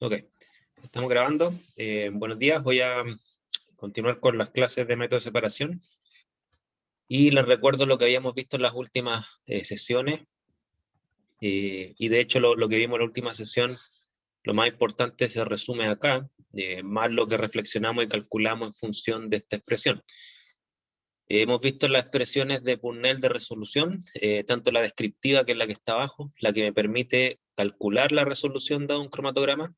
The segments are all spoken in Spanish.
Ok, estamos grabando. Buenos días, voy a continuar con las clases de método de separación. Y les recuerdo lo que habíamos visto en las últimas sesiones. Y de hecho lo que vimos en la última sesión, lo más importante se resume acá, más lo que reflexionamos y calculamos en función de esta expresión. Hemos visto las expresiones de Purnell de resolución, tanto la descriptiva, que es la que está abajo, la que me permite calcular la resolución de un cromatograma,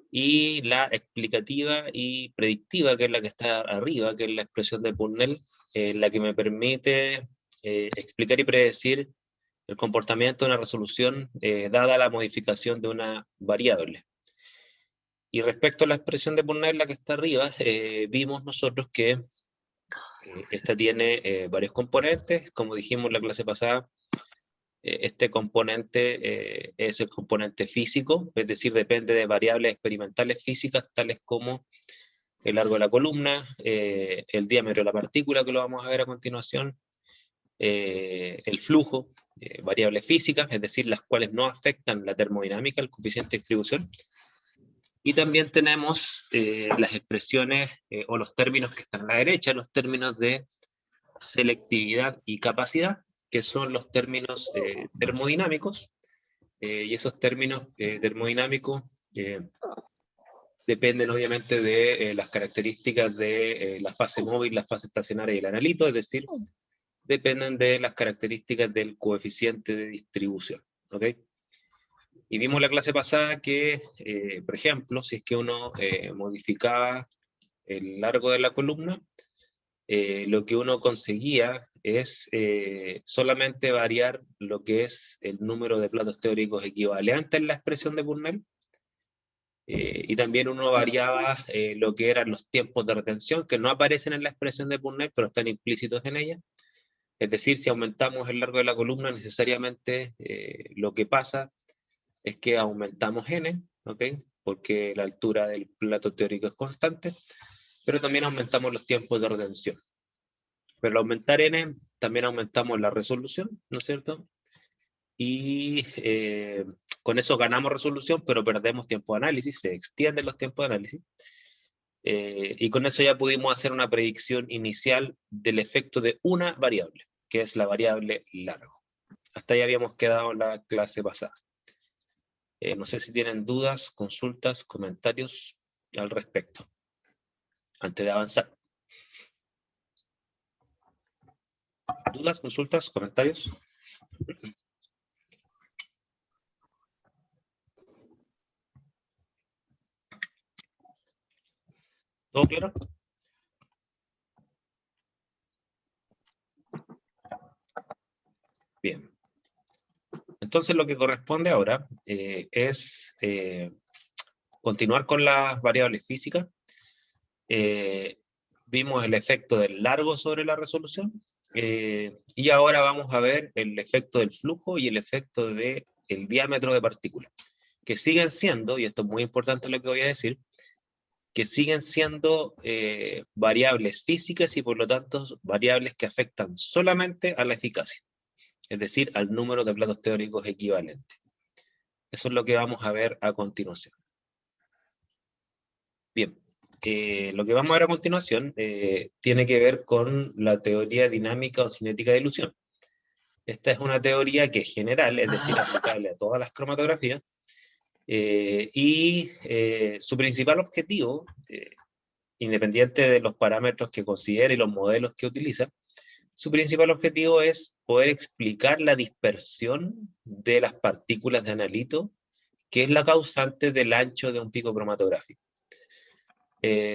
y la explicativa y predictiva, que es la que está arriba, que es la expresión de Purnell, la que me permite explicar y predecir el comportamiento de una resolución dada la modificación de una variable. Y respecto a la expresión de Purnell, la que está arriba, vimos nosotros que esta tiene varios componentes. Como dijimos en la clase pasada, este componente es el componente físico, es decir, depende de variables experimentales físicas, tales como el largo de la columna, el diámetro de la partícula, que lo vamos a ver a continuación, el flujo, variables físicas, es decir, las cuales no afectan la termodinámica, el coeficiente de distribución. Y también tenemos las expresiones o los términos que están a la derecha, los términos de selectividad y capacidad, que son los términos termodinámicos, y esos términos termodinámicos dependen obviamente de las características de la fase móvil, la fase estacionaria y el analito, es decir, dependen de las características del coeficiente de distribución, ¿ok? Y vimos la clase pasada que, por ejemplo, si es que uno modificaba el largo de la columna, lo que uno conseguía es solamente variar lo que es el número de platos teóricos equivalentes en la expresión de Purnell, y también uno variaba lo que eran los tiempos de retención, que no aparecen en la expresión de Purnell, pero están implícitos en ella. Es decir, si aumentamos el largo de la columna, necesariamente lo que pasa es que aumentamos n, ¿ok? Porque la altura del plato teórico es constante, pero también aumentamos los tiempos de retención. Pero al aumentar n, también aumentamos la resolución, ¿no es cierto? Y con eso ganamos resolución, pero perdemos tiempo de análisis, se extienden los tiempos de análisis. Y con eso ya pudimos hacer una predicción inicial del efecto de una variable, que es la variable largo. Hasta ahí habíamos quedado en la clase pasada. No sé si tienen dudas, consultas, comentarios al respecto, antes de avanzar. ¿Dudas, consultas, comentarios? ¿Todo claro? Bien. Entonces lo que corresponde ahora es continuar con las variables físicas. Vimos el efecto del largo sobre la resolución, y ahora vamos a ver el efecto del flujo y el efecto del diámetro de partícula, que siguen siendo, y esto es muy importante lo que voy a decir, que siguen siendo variables físicas y por lo tanto variables que afectan solamente a la eficacia, es decir, al número de platos teóricos equivalentes. Eso es lo que vamos a ver a continuación. Bien, lo que vamos a ver a continuación tiene que ver con la teoría dinámica o cinética de ilusión. Esta es una teoría que es general, es decir, aplicable a todas las cromatografías, y su principal objetivo, independiente de los parámetros que considere y los modelos que utiliza, su principal objetivo es poder explicar la dispersión de las partículas de analito, que es la causante del ancho de un pico cromatográfico.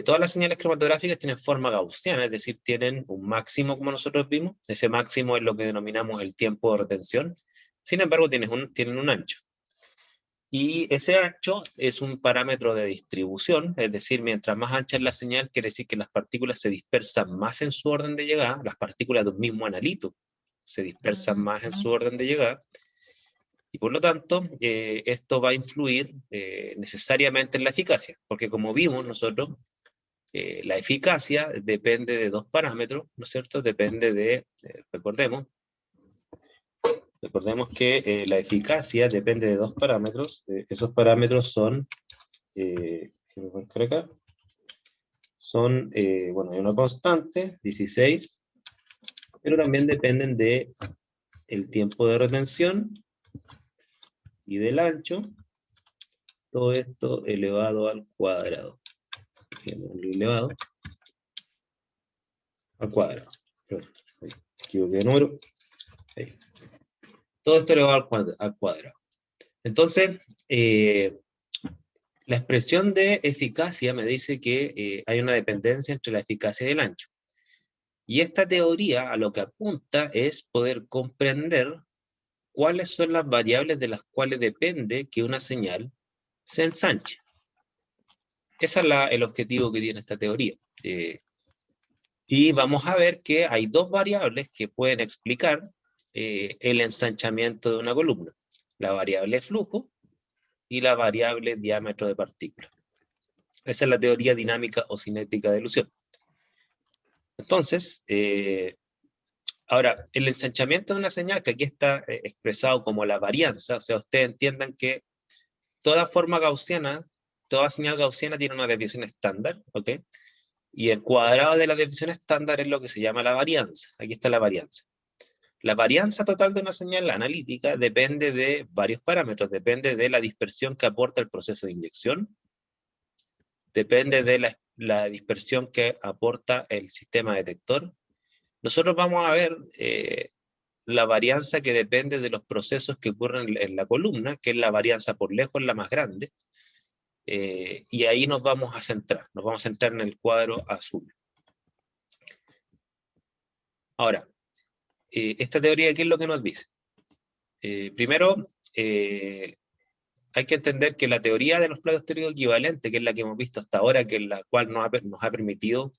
Todas las señales cromatográficas tienen forma gaussiana, es decir, tienen un máximo como nosotros vimos. Ese máximo es lo que denominamos el tiempo de retención. Sin embargo, tienen un ancho. Y ese ancho es un parámetro de distribución, es decir, mientras más ancha es la señal, quiere decir que las partículas se dispersan más en su orden de llegada, las partículas de un mismo analito se dispersan más en su orden de llegada, y por lo tanto, esto va a influir necesariamente en la eficacia, porque como vimos nosotros, la eficacia depende de dos parámetros, ¿no es cierto? Depende de, recordemos que la eficacia depende de dos parámetros. Esos parámetros son que voy a marcar acá, son, bueno, hay una constante, 16, pero también dependen de el tiempo de retención y del ancho, todo esto elevado al cuadrado. Elevado al cuadrado. Ahí, equivoqué de número. Ahí. Todo esto elevado al cuadrado. Entonces, la expresión de eficacia me dice que hay una dependencia entre la eficacia y el ancho. Y esta teoría a lo que apunta es poder comprender cuáles son las variables de las cuales depende que una señal se ensanche. Ese es el objetivo que tiene esta teoría. Y vamos a ver que hay dos variables que pueden explicar el ensanchamiento de una columna. La variable flujo y la variable diámetro de partículas. Esa es la teoría dinámica o cinética de ilusión. Entonces, ahora, el ensanchamiento de una señal, que aquí está expresado como la varianza, o sea, ustedes entiendan que toda forma gaussiana, toda señal gaussiana tiene una desviación estándar, ¿ok? Y el cuadrado de la desviación estándar es lo que se llama la varianza. Aquí está la varianza. La varianza total de una señal analítica depende de varios parámetros. Depende de la dispersión que aporta el proceso de inyección, depende de la dispersión que aporta el sistema detector. Nosotros vamos a ver la varianza que depende de los procesos que ocurren en la columna, que es la varianza por lejos la más grande, y ahí nos vamos a centrar en el cuadro azul. Ahora, esta teoría, ¿qué es lo que nos dice? Primero, hay que entender que la teoría de los platos teóricos equivalentes, que es la que hemos visto hasta ahora, que es la cual nos ha permitido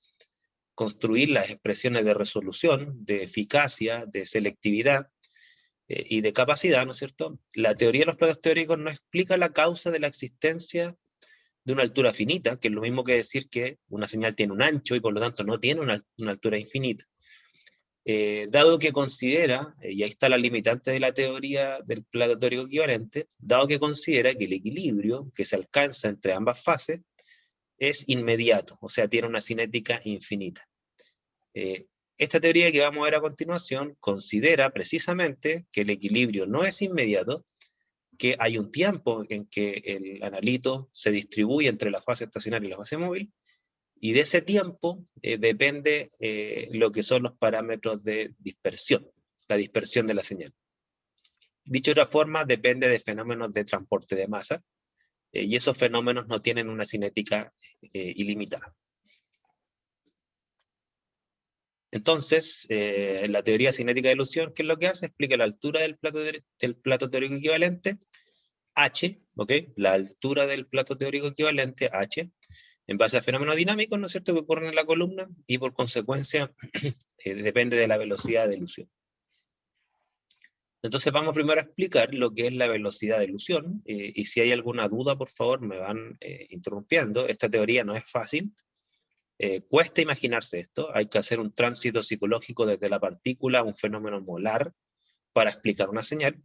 construir las expresiones de resolución, de eficacia, de selectividad y de capacidad, ¿no es cierto? La teoría de los platos teóricos no explica la causa de la existencia de una altura finita, que es lo mismo que decir que una señal tiene un ancho y por lo tanto no tiene una altura infinita. Dado que considera, y ahí está la limitante de la teoría del plato teórico equivalente, dado que considera que el equilibrio que se alcanza entre ambas fases es inmediato, o sea, tiene una cinética infinita. Esta teoría que vamos a ver a continuación considera precisamente que el equilibrio no es inmediato, que hay un tiempo en que el analito se distribuye entre la fase estacionaria y la fase móvil, y de ese tiempo depende lo que son los parámetros de dispersión, la dispersión de la señal. Dicho de otra forma, depende de fenómenos de transporte de masa, y esos fenómenos no tienen una cinética ilimitada. Entonces, la teoría cinética de ilusión, ¿qué es lo que hace? Explica la altura del plato teórico equivalente, h, ¿ok? La altura del plato teórico equivalente, h, en base a fenómenos dinámicos, ¿no es cierto?, que ocurren en la columna, y por consecuencia depende de la velocidad de ilusión. Entonces vamos primero a explicar lo que es la velocidad de ilusión, y si hay alguna duda, por favor, me van interrumpiendo. Esta teoría no es fácil, cuesta imaginarse esto, hay que hacer un tránsito psicológico desde la partícula a un fenómeno molar para explicar una señal.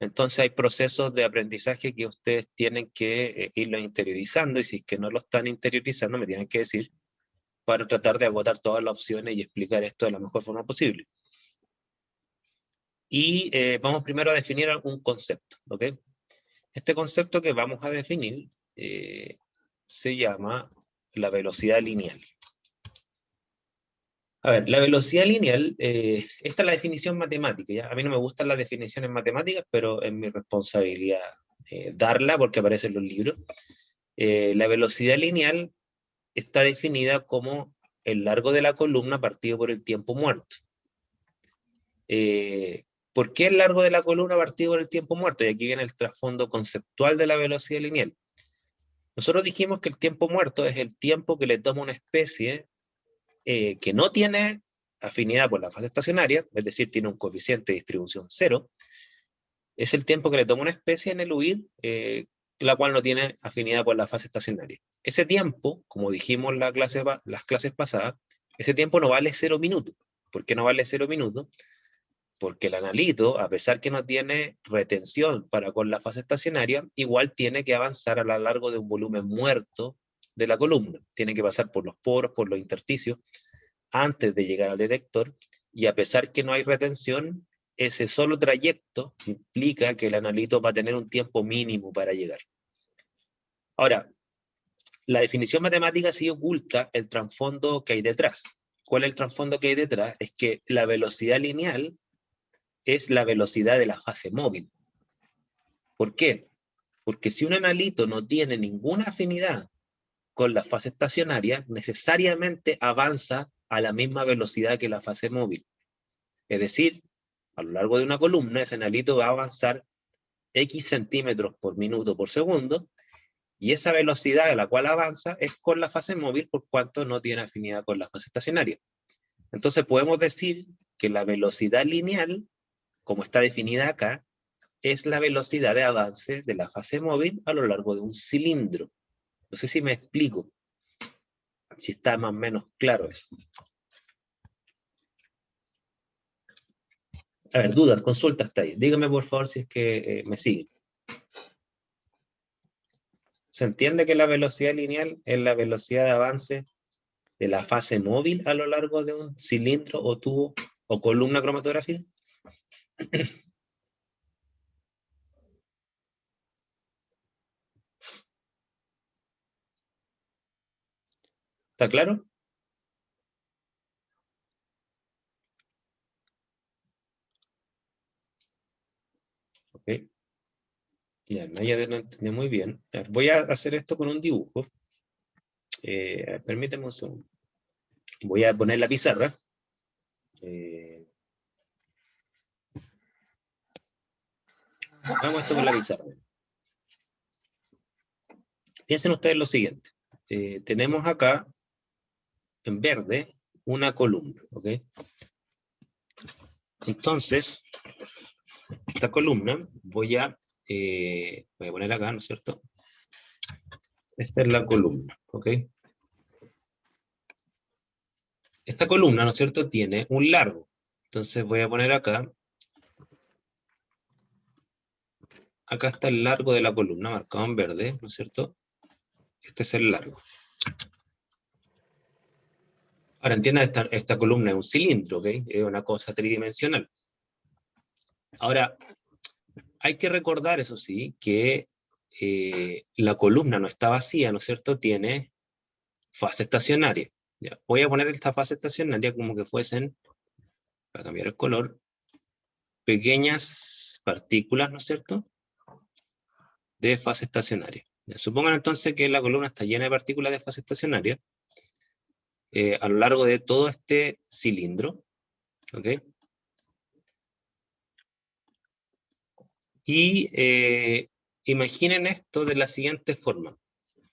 Entonces hay procesos de aprendizaje que ustedes tienen que irlos interiorizando, y si es que no lo están interiorizando, me tienen que decir, para tratar de agotar todas las opciones y explicar esto de la mejor forma posible. Y vamos primero a definir un concepto, ¿ok? Este concepto que vamos a definir se llama la velocidad lineal. A ver, la velocidad lineal, esta es la definición matemática, ¿ya? A mí no me gustan las definiciones matemáticas, pero es mi responsabilidad darla porque aparece en los libros. La velocidad lineal está definida como el largo de la columna partido por el tiempo muerto. ¿Por qué el largo de la columna partido por el tiempo muerto? Y aquí viene el trasfondo conceptual de la velocidad lineal. Nosotros dijimos que el tiempo muerto es el tiempo que le toma una especie que no tiene afinidad por la fase estacionaria, es decir, tiene un coeficiente de distribución 0, es el tiempo que le toma una especie en el huir, la cual no tiene afinidad por la fase estacionaria. Ese tiempo, como dijimos en las clases pasadas, ese tiempo no vale 0 minutos. ¿Por qué no vale 0 minutos? Porque el analito, a pesar que no tiene retención para con la fase estacionaria, igual tiene que avanzar a lo largo de un volumen muerto de la columna. Tiene que pasar por los poros, por los intersticios, antes de llegar al detector, y a pesar que no hay retención, ese solo trayecto implica que el analito va a tener un tiempo mínimo para llegar. Ahora, la definición matemática sí oculta el trasfondo que hay detrás. ¿Cuál es el trasfondo que hay detrás? Es que la velocidad lineal es la velocidad de la fase móvil. ¿Por qué? Porque si un analito no tiene ninguna afinidad con la fase estacionaria, necesariamente avanza a la misma velocidad que la fase móvil. Es decir, a lo largo de una columna, ese analito va a avanzar X centímetros por minuto por segundo, y esa velocidad a la cual avanza es con la fase móvil, por cuanto no tiene afinidad con la fase estacionaria. Entonces podemos decir que la velocidad lineal, como está definida acá, es la velocidad de avance de la fase móvil a lo largo de un cilindro. No sé si me explico, si está más o menos claro eso. A ver, dudas, consultas, está ahí. Dígame por favor si es que me siguen. ¿Se entiende que la velocidad lineal es la velocidad de avance de la fase móvil a lo largo de un cilindro o tubo o columna cromatográfica? ¿Está claro? Ok. Ya, Naya no entendió muy bien. Voy a hacer esto con un dibujo. Permíteme un segundo. Voy a poner la pizarra. Vamos esto con la pizarra. Piensen ustedes lo siguiente. Tenemos acá, en verde, una columna, ¿ok? Entonces, esta columna voy a poner acá, ¿no es cierto? Esta es la columna, ¿ok? Esta columna, ¿no es cierto?, tiene un largo. Entonces voy a poner acá. Acá está el largo de la columna, marcado en verde, ¿no es cierto? Este es el largo. Ahora entiendan, esta columna es un cilindro, ¿ok? Es una cosa tridimensional. Ahora, hay que recordar, eso sí, que la columna no está vacía, ¿no es cierto? Tiene fase estacionaria. Ya, voy a poner esta fase estacionaria como que fuesen, para cambiar el color, pequeñas partículas, ¿no es cierto?, de fase estacionaria. Ya, supongan entonces que la columna está llena de partículas de fase estacionaria a lo largo de todo este cilindro, ¿ok? Y imaginen esto de la siguiente forma.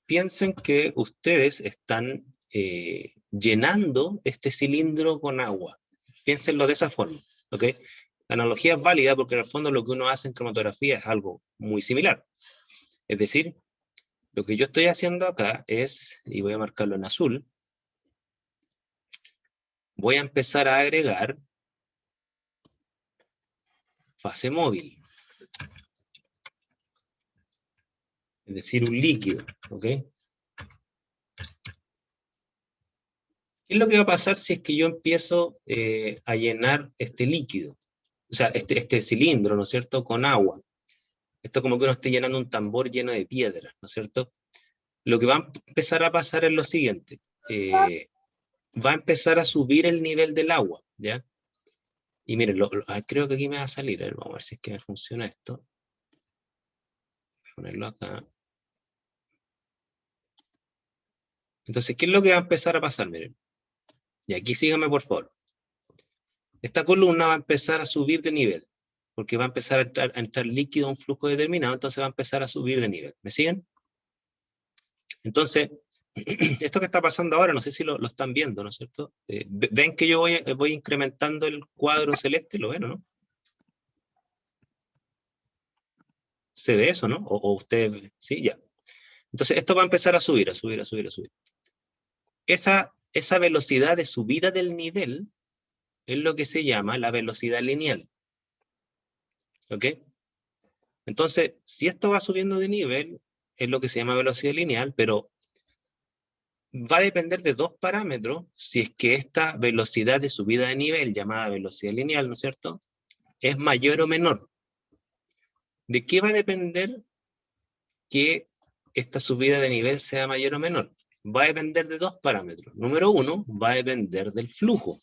Piensen que ustedes están llenando este cilindro con agua. Piénsenlo de esa forma, ¿ok? La analogía es válida porque en el fondo lo que uno hace en cromatografía es algo muy similar. Es decir, lo que yo estoy haciendo acá es, y voy a marcarlo en azul, voy a empezar a agregar fase móvil. Es decir, un líquido, ¿ok? ¿Qué es lo que va a pasar si es que yo empiezo a llenar este líquido? O sea, este cilindro, ¿no es cierto?, con agua. Esto es como que uno esté llenando un tambor lleno de piedras, ¿no es cierto? Lo que va a empezar a pasar es lo siguiente. Va a empezar a subir el nivel del agua, ¿ya? Y miren, creo que aquí me va a salir. Vamos a ver si es que me funciona esto. Voy a ponerlo acá. Entonces, ¿qué es lo que va a empezar a pasar? Miren. Y aquí síganme, por favor. Esta columna va a empezar a subir de nivel, porque va a empezar a entrar líquido a un flujo determinado, entonces va a empezar a subir de nivel. ¿Me siguen? Entonces, esto que está pasando ahora, no sé si lo están viendo, ¿no es cierto? ¿Ven que yo voy incrementando el cuadro celeste? ¿Lo ven o no? ¿Se ve eso, no? ¿O ustedes, sí? Ya. Entonces, esto va a empezar a subir, a subir, a subir, a subir. Esa velocidad de subida del nivel es lo que se llama la velocidad lineal. ¿Ok? Entonces, si esto va subiendo de nivel, es lo que se llama velocidad lineal, pero va a depender de dos parámetros, si es que esta velocidad de subida de nivel, llamada velocidad lineal, ¿no es cierto?, es mayor o menor. ¿De qué va a depender que esta subida de nivel sea mayor o menor? Va a depender de dos parámetros. Número uno, va a depender del flujo.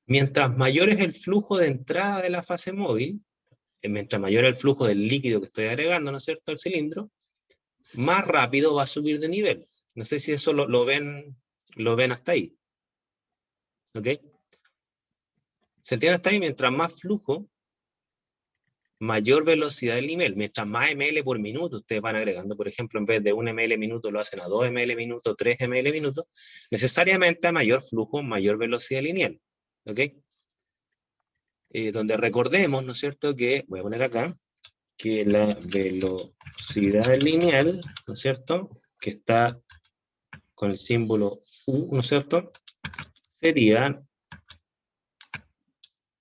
Mientras mayor es el flujo de entrada de la fase móvil, mientras mayor es el flujo del líquido que estoy agregando, ¿no es cierto?, al cilindro, más rápido va a subir de nivel. No sé si eso lo ven hasta ahí. ¿Ok? ¿Se entiende hasta ahí? Mientras más flujo, mayor velocidad del nivel. Mientras más ml por minuto ustedes van agregando, por ejemplo, en vez de 1 ml minuto lo hacen a 2 ml minuto, 3 ml minuto, necesariamente a mayor flujo, mayor velocidad lineal. ¿Ok? Donde recordemos, ¿no es cierto?, que, voy a poner acá, que la velocidad lineal, ¿no es cierto?, que está con el símbolo U, ¿no es cierto?, sería,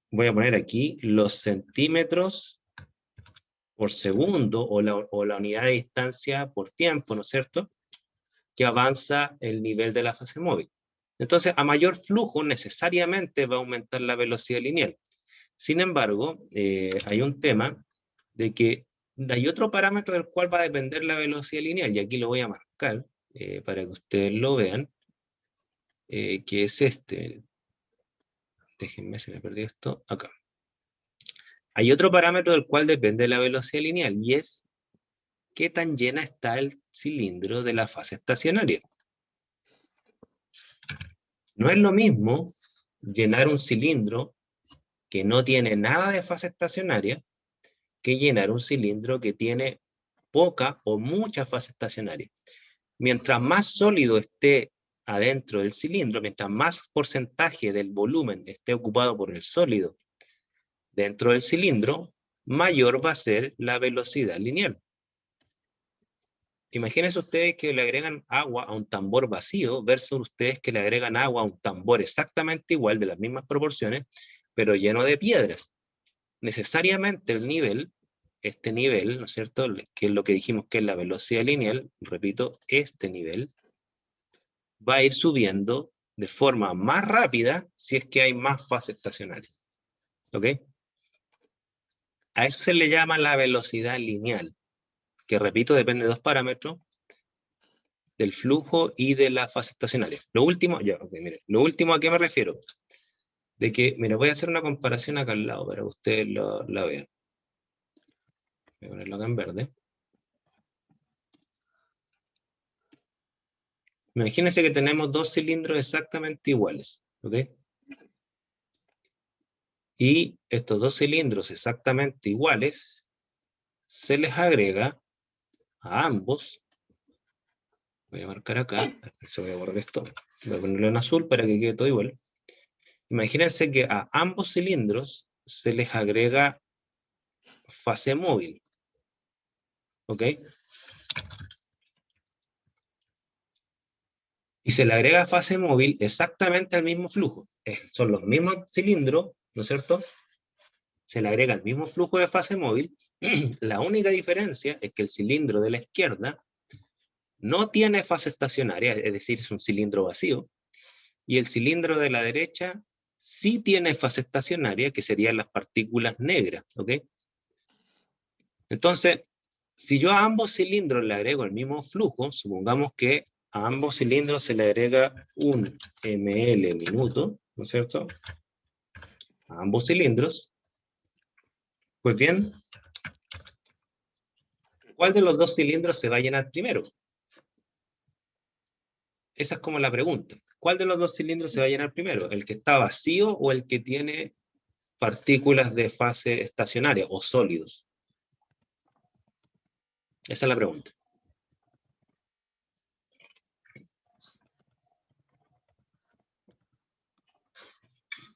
voy a poner aquí, los centímetros por segundo, o la unidad de distancia por tiempo, ¿no es cierto?, que avanza el nivel de la fase móvil. Entonces, a mayor flujo, necesariamente va a aumentar la velocidad lineal. Sin embargo, hay un tema de que hay otro parámetro del cual va a depender la velocidad lineal, y aquí lo voy a marcar para que ustedes lo vean, que es este. Déjenme, se me perdió esto, acá. Hay otro parámetro del cual depende la velocidad lineal, y es qué tan llena está el cilindro de la fase estacionaria. No es lo mismo llenar un cilindro que no tiene nada de fase estacionaria que llenar un cilindro que tiene poca o mucha fase estacionaria. Mientras más sólido esté adentro del cilindro, mientras más porcentaje del volumen esté ocupado por el sólido dentro del cilindro, mayor va a ser la velocidad lineal. Imagínense ustedes que le agregan agua a un tambor vacío versus ustedes que le agregan agua a un tambor exactamente igual, de las mismas proporciones, pero lleno de piedras. Necesariamente el nivel, este nivel, ¿no es cierto?, que es lo que dijimos que es la velocidad lineal, repito, este nivel, va a ir subiendo de forma más rápida si es que hay más fase estacionaria. ¿Ok? A eso se le llama la velocidad lineal, que repito, depende de dos parámetros, del flujo y de la fase estacionaria. Lo último, lo último, ¿a qué me refiero? De que, mira, voy a hacer una comparación acá al lado para que ustedes la vean. Voy a ponerlo acá en verde. Imagínense que tenemos dos cilindros exactamente iguales, ¿ok? Y estos dos cilindros exactamente iguales se les agrega a ambos, voy a marcar acá, se voy a borrar esto, voy a ponerlo en azul para que quede todo igual. Imagínense que a ambos cilindros se les agrega fase móvil, ¿ok? Y se le agrega fase móvil exactamente al mismo flujo. Son los mismos cilindros, ¿no es cierto? Se le agrega el mismo flujo de fase móvil. La única diferencia es que el cilindro de la izquierda no tiene fase estacionaria, es decir, es un cilindro vacío, y el cilindro de la derecha sí tiene fase estacionaria, que serían las partículas negras, ¿ok? Entonces, si yo a ambos cilindros le agrego el mismo flujo, supongamos que a ambos cilindros se le agrega un ml minuto, ¿no es cierto?, a ambos cilindros, pues bien, ¿cuál de los dos cilindros se va a llenar primero? Esa es como la pregunta. ¿Cuál de los dos cilindros se va a llenar primero? ¿El que está vacío o el que tiene partículas de fase estacionaria o sólidos? Esa es la pregunta.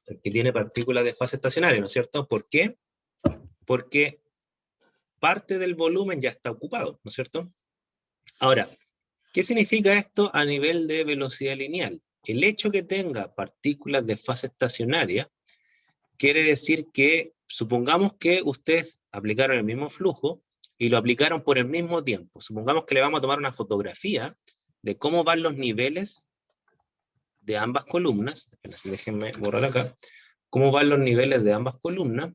El que tiene partículas de fase estacionaria, ¿no es cierto? ¿Por qué? Porque parte del volumen ya está ocupado, ¿no es cierto? Ahora, ¿qué significa esto a nivel de velocidad lineal? El hecho que tenga partículas de fase estacionaria quiere decir que, supongamos que ustedes aplicaron el mismo flujo y lo aplicaron por el mismo tiempo. Supongamos que le vamos a tomar una fotografía de cómo van los niveles de ambas columnas. Déjenme borrar acá. Cómo van los niveles de ambas columnas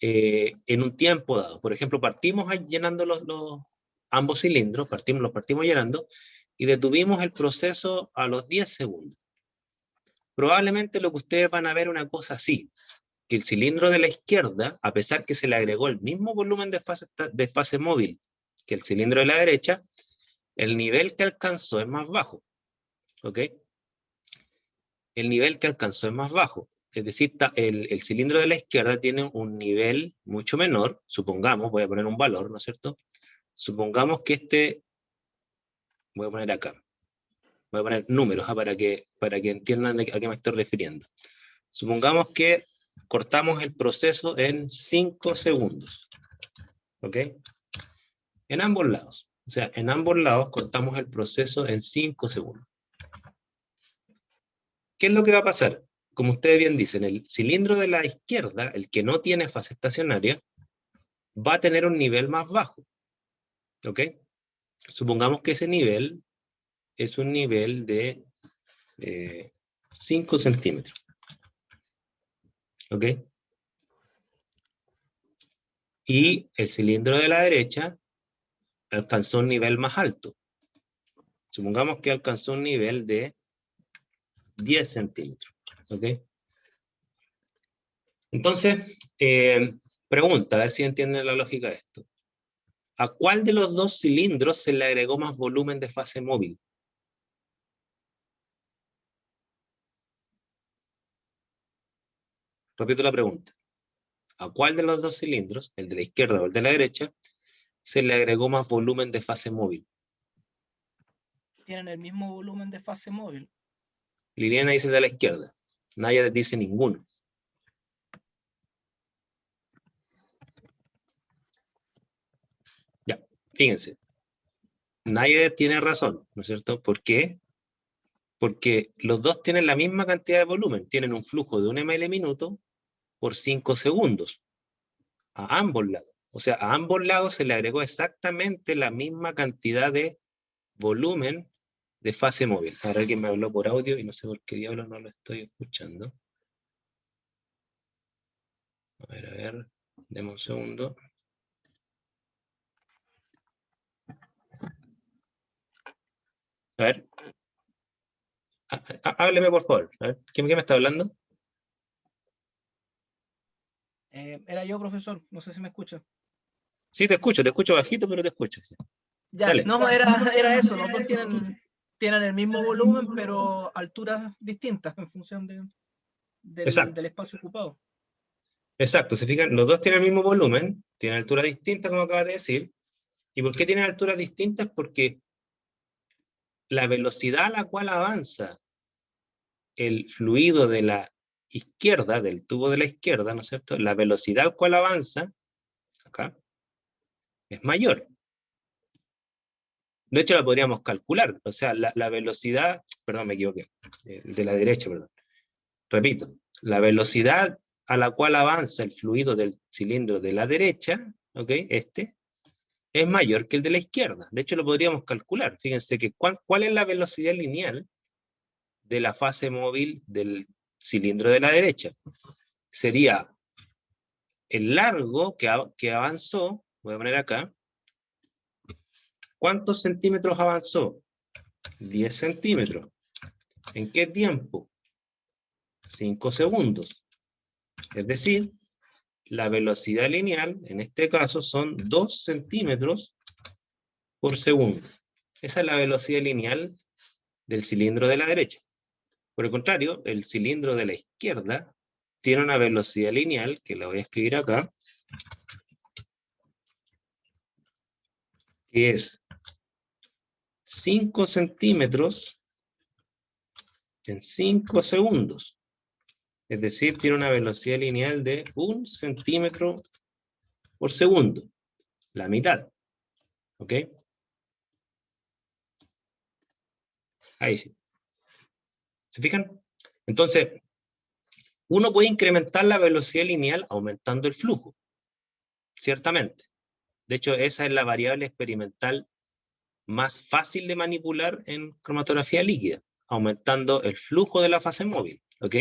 en un tiempo dado. Por ejemplo, partimos llenando ambos cilindros, los partimos llenando, y detuvimos el proceso a los 10 segundos. Probablemente lo que ustedes van a ver una cosa así, que el cilindro de la izquierda, a pesar que se le agregó el mismo volumen de fase móvil que el cilindro de la derecha, el nivel que alcanzó es más bajo. ¿Ok? El nivel que alcanzó es más bajo. Es decir, el cilindro de la izquierda tiene un nivel mucho menor, supongamos, voy a poner un valor, ¿no es cierto? Supongamos que voy a poner acá, voy a poner números para que entiendan a qué me estoy refiriendo. Supongamos que cortamos el proceso en 5 segundos, ¿ok? En ambos lados. O sea, en ambos lados cortamos el proceso en 5 segundos. ¿Qué es lo que va a pasar? Como ustedes bien dicen, el cilindro de la izquierda, el que no tiene fase estacionaria, va a tener un nivel más bajo. ¿Ok? Supongamos que ese nivel es un nivel de 5 centímetros. ¿Ok? Y el cilindro de la derecha alcanzó un nivel más alto. Supongamos que alcanzó un nivel de 10 centímetros. ¿Ok? Entonces, pregunta, a ver si entienden la lógica de esto. ¿A cuál de los dos cilindros se le agregó más volumen de fase móvil? Repito la pregunta. ¿A cuál de los dos cilindros, el de la izquierda o el de la derecha, se le agregó más volumen de fase móvil? Tienen el mismo volumen de fase móvil. Liliana dice de la izquierda. Naya dice ninguno. Ya, fíjense. Naya tiene razón, ¿no es cierto? ¿Por qué? Porque los dos tienen la misma cantidad de volumen. Tienen un flujo de 1 ml minuto por 5 segundos. A ambos lados. O sea, a ambos lados se le agregó exactamente la misma cantidad de volumen de fase móvil. Ahora alguien me habló por audio y no sé por qué diablos no lo estoy escuchando. A ver, deme un segundo. A ver. Hábleme, por favor. A ver, ¿qué me está hablando? Era yo, profesor, no sé si me escucha. Sí, te escucho bajito, pero te escucho. Ya, Dale. no, era eso, los dos tienen el mismo volumen, pero alturas distintas en función Exacto, del espacio ocupado. exacto. Se fijan, los dos tienen el mismo volumen, tienen altura distinta, como acabas de decir. ¿Y por qué tienen alturas distintas? Porque la velocidad a la cual avanza el fluido de la izquierda, del tubo de la izquierda, ¿no es cierto? La velocidad al cual avanza, acá, es mayor. De hecho, la podríamos calcular. O sea, la velocidad, perdón, me equivoqué, de la derecha, perdón. Repito, la velocidad a la cual avanza el fluido del cilindro de la derecha, ¿ok? Es mayor que el de la izquierda. De hecho, lo podríamos calcular. Fíjense que ¿cuál es la velocidad lineal de la fase móvil del cilindro de la derecha? Sería el largo que avanzó, voy a poner acá. ¿Cuántos centímetros avanzó? 10 centímetros. ¿En qué tiempo? 5 segundos. Es decir, la velocidad lineal, en este caso, son 2 centímetros por segundo. Esa es la velocidad lineal del cilindro de la derecha. Por el contrario, el cilindro de la izquierda tiene una velocidad lineal, que la voy a escribir acá, que es 5 centímetros en 5 segundos. Es decir, tiene una velocidad lineal de 1 centímetro por segundo. La mitad. ¿Ok? Ahí sí. ¿Se fijan? Entonces, Uno puede incrementar la velocidad lineal aumentando el flujo, ciertamente. De hecho, esa es la variable experimental más fácil de manipular en cromatografía líquida, aumentando el flujo de la fase móvil, ¿ok?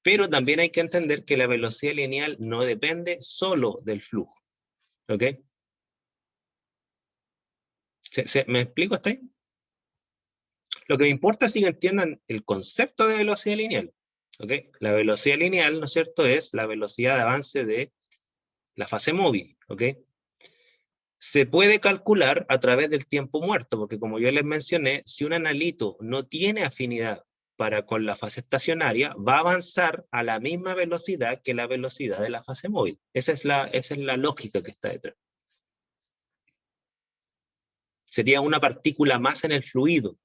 Pero también hay que entender que la velocidad lineal no depende solo del flujo, ¿ok? ¿Me explico hasta ahí? Lo que me importa es que entiendan el concepto de velocidad lineal, ¿ok? La velocidad lineal, ¿no es cierto?, es la velocidad de avance de la fase móvil, ¿ok? Se puede calcular a través del tiempo muerto, porque como yo les mencioné, si un analito no tiene afinidad para con la fase estacionaria, va a avanzar a la misma velocidad que la velocidad de la fase móvil. Esa es la lógica que está detrás. Sería una partícula más en el fluido,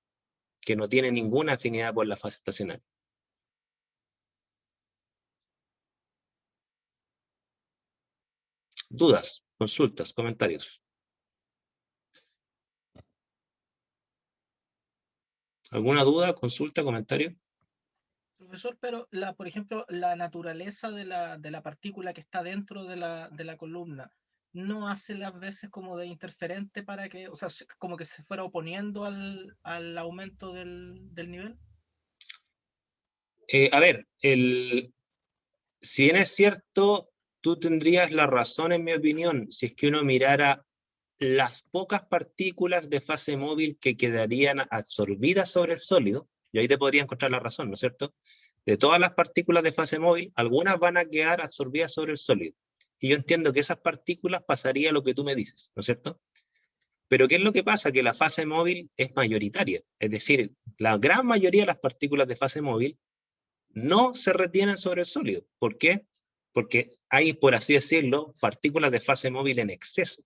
que no tiene ninguna afinidad por la fase estacionaria. ¿Dudas, consultas, comentarios? ¿Alguna duda, consulta, comentario? Profesor, pero por ejemplo, la naturaleza de la partícula que está dentro de la columna no hace las veces como de interferente para que, o sea, como que se fuera oponiendo al aumento del nivel. A ver, si bien es cierto, tú tendrías la razón en mi opinión, si es que uno mirara las pocas partículas de fase móvil que quedarían absorbidas sobre el sólido, y ahí te podría encontrar la razón, ¿no es cierto? De todas las partículas de fase móvil, algunas van a quedar absorbidas sobre el sólido. Y yo entiendo que esas partículas pasaría lo que tú me dices, ¿no es cierto? Pero ¿qué es lo que pasa? Que la fase móvil es mayoritaria, es decir, la gran mayoría de las partículas de fase móvil no se retienen sobre el sólido. ¿Por qué? Porque hay, por así decirlo, partículas de fase móvil en exceso.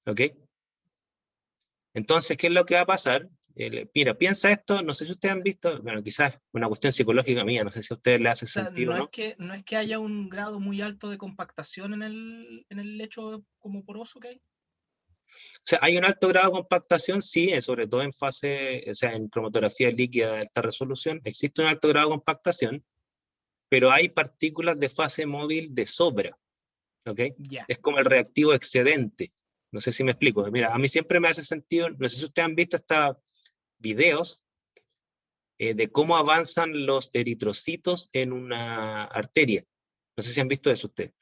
¿Ok? Entonces, ¿qué es lo que va a pasar? Mira, piensa esto, no sé si ustedes han visto, bueno, quizás una cuestión psicológica mía, no sé si a ustedes les hace O sea, sentido o no. no es que haya un grado muy alto de compactación en el lecho como poroso que hay. O sea, hay un alto grado de compactación, sí, sobre todo en fase, o sea, en cromatografía líquida de alta resolución, existe un alto grado de compactación, pero hay partículas de fase móvil de sobra, ¿ok? Ya. Es como el reactivo excedente. No sé si me explico. Mira, a mí siempre me hace sentido, no sé si ustedes han visto estos videos de cómo avanzan los eritrocitos en una arteria. No sé si han visto eso ustedes.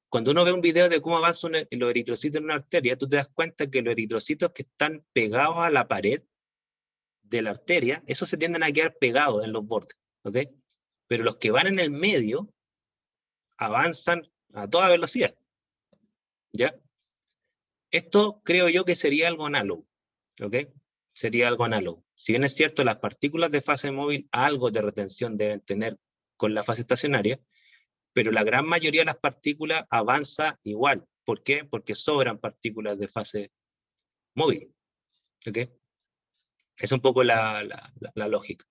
Cuando uno ve un video de cómo avanzan los eritrocitos en una arteria, tú te das cuenta que los eritrocitos que están pegados a la pared de la arteria, esos se tienden a quedar pegados en los bordes, ¿ok? Pero los que van en el medio avanzan a toda velocidad, ¿ya? Esto creo yo que sería algo análogo, ¿ok? Sería algo análogo. Si bien es cierto, las partículas de fase móvil algo de retención deben tener con la fase estacionaria, pero la gran mayoría de las partículas avanza igual. ¿Por qué? Porque sobran partículas de fase móvil, ¿ok? Es un poco la lógica.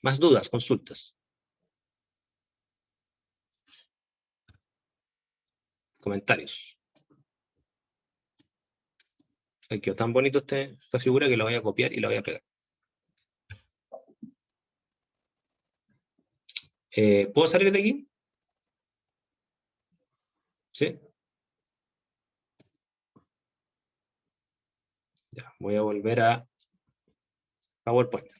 ¿Más dudas, consultas? Comentarios. Ay, quedó tan bonito esta figura que la voy a copiar y la voy a pegar. ¿Puedo salir de aquí? ¿Sí? Ya, voy a volver a PowerPoint.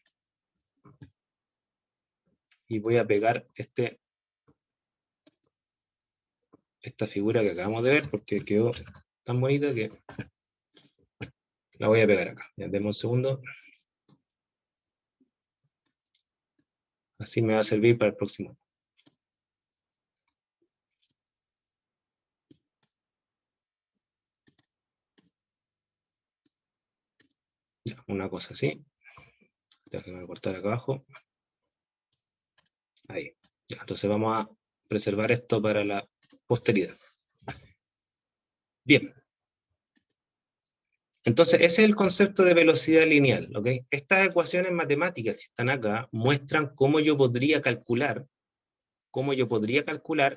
Y voy a pegar esta figura que acabamos de ver porque quedó tan bonita que la voy a pegar acá. Ya, denme un segundo. Así me va a servir para el próximo. Ya, una cosa así. Déjame cortar acá abajo. Ahí. Ya, entonces vamos a preservar esto para la posteridad. Bien. Entonces, ese es el concepto de velocidad lineal, ¿ok? Estas ecuaciones matemáticas que están acá muestran cómo yo podría calcular,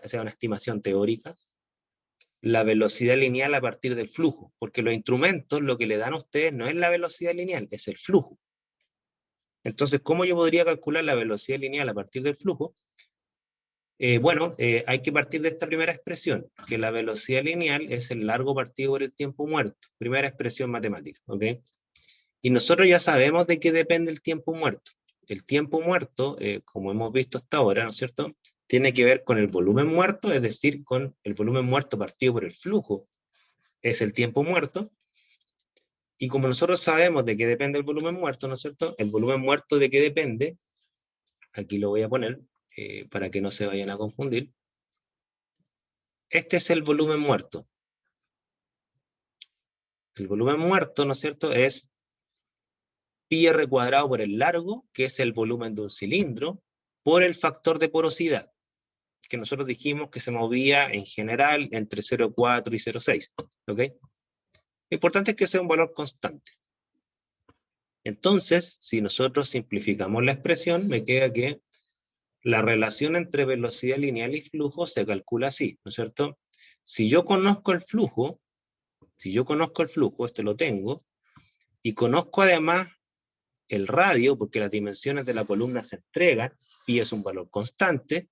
o sea, una estimación teórica, la velocidad lineal a partir del flujo, porque los instrumentos lo que le dan a ustedes no es la velocidad lineal, es el flujo. Entonces, ¿cómo yo podría calcular la velocidad lineal a partir del flujo? Hay que partir de esta primera expresión, que la velocidad lineal es el largo partido por el tiempo muerto, primera expresión matemática, ¿ok? Y nosotros ya sabemos de qué depende el tiempo muerto. El tiempo muerto, como hemos visto hasta ahora, ¿no es cierto?, tiene que ver con el volumen muerto, es decir, con el volumen muerto partido por el flujo, es el tiempo muerto. Y como nosotros sabemos de qué depende el volumen muerto, ¿no es cierto?, el volumen muerto de qué depende, aquí lo voy a poner para que no se vayan a confundir. Este es el volumen muerto. El volumen muerto, ¿no es cierto?, es pi r cuadrado por el largo, que es el volumen de un cilindro, por el factor de porosidad, que nosotros dijimos que se movía en general entre 0,4 y 0,6. ¿Ok? Lo importante es que sea un valor constante. Entonces, si nosotros simplificamos la expresión, me queda que la relación entre velocidad lineal y flujo se calcula así, ¿no es cierto? Si yo conozco el flujo, esto lo tengo, y conozco además el radio, porque las dimensiones de la columna se entregan, pi es un valor constante,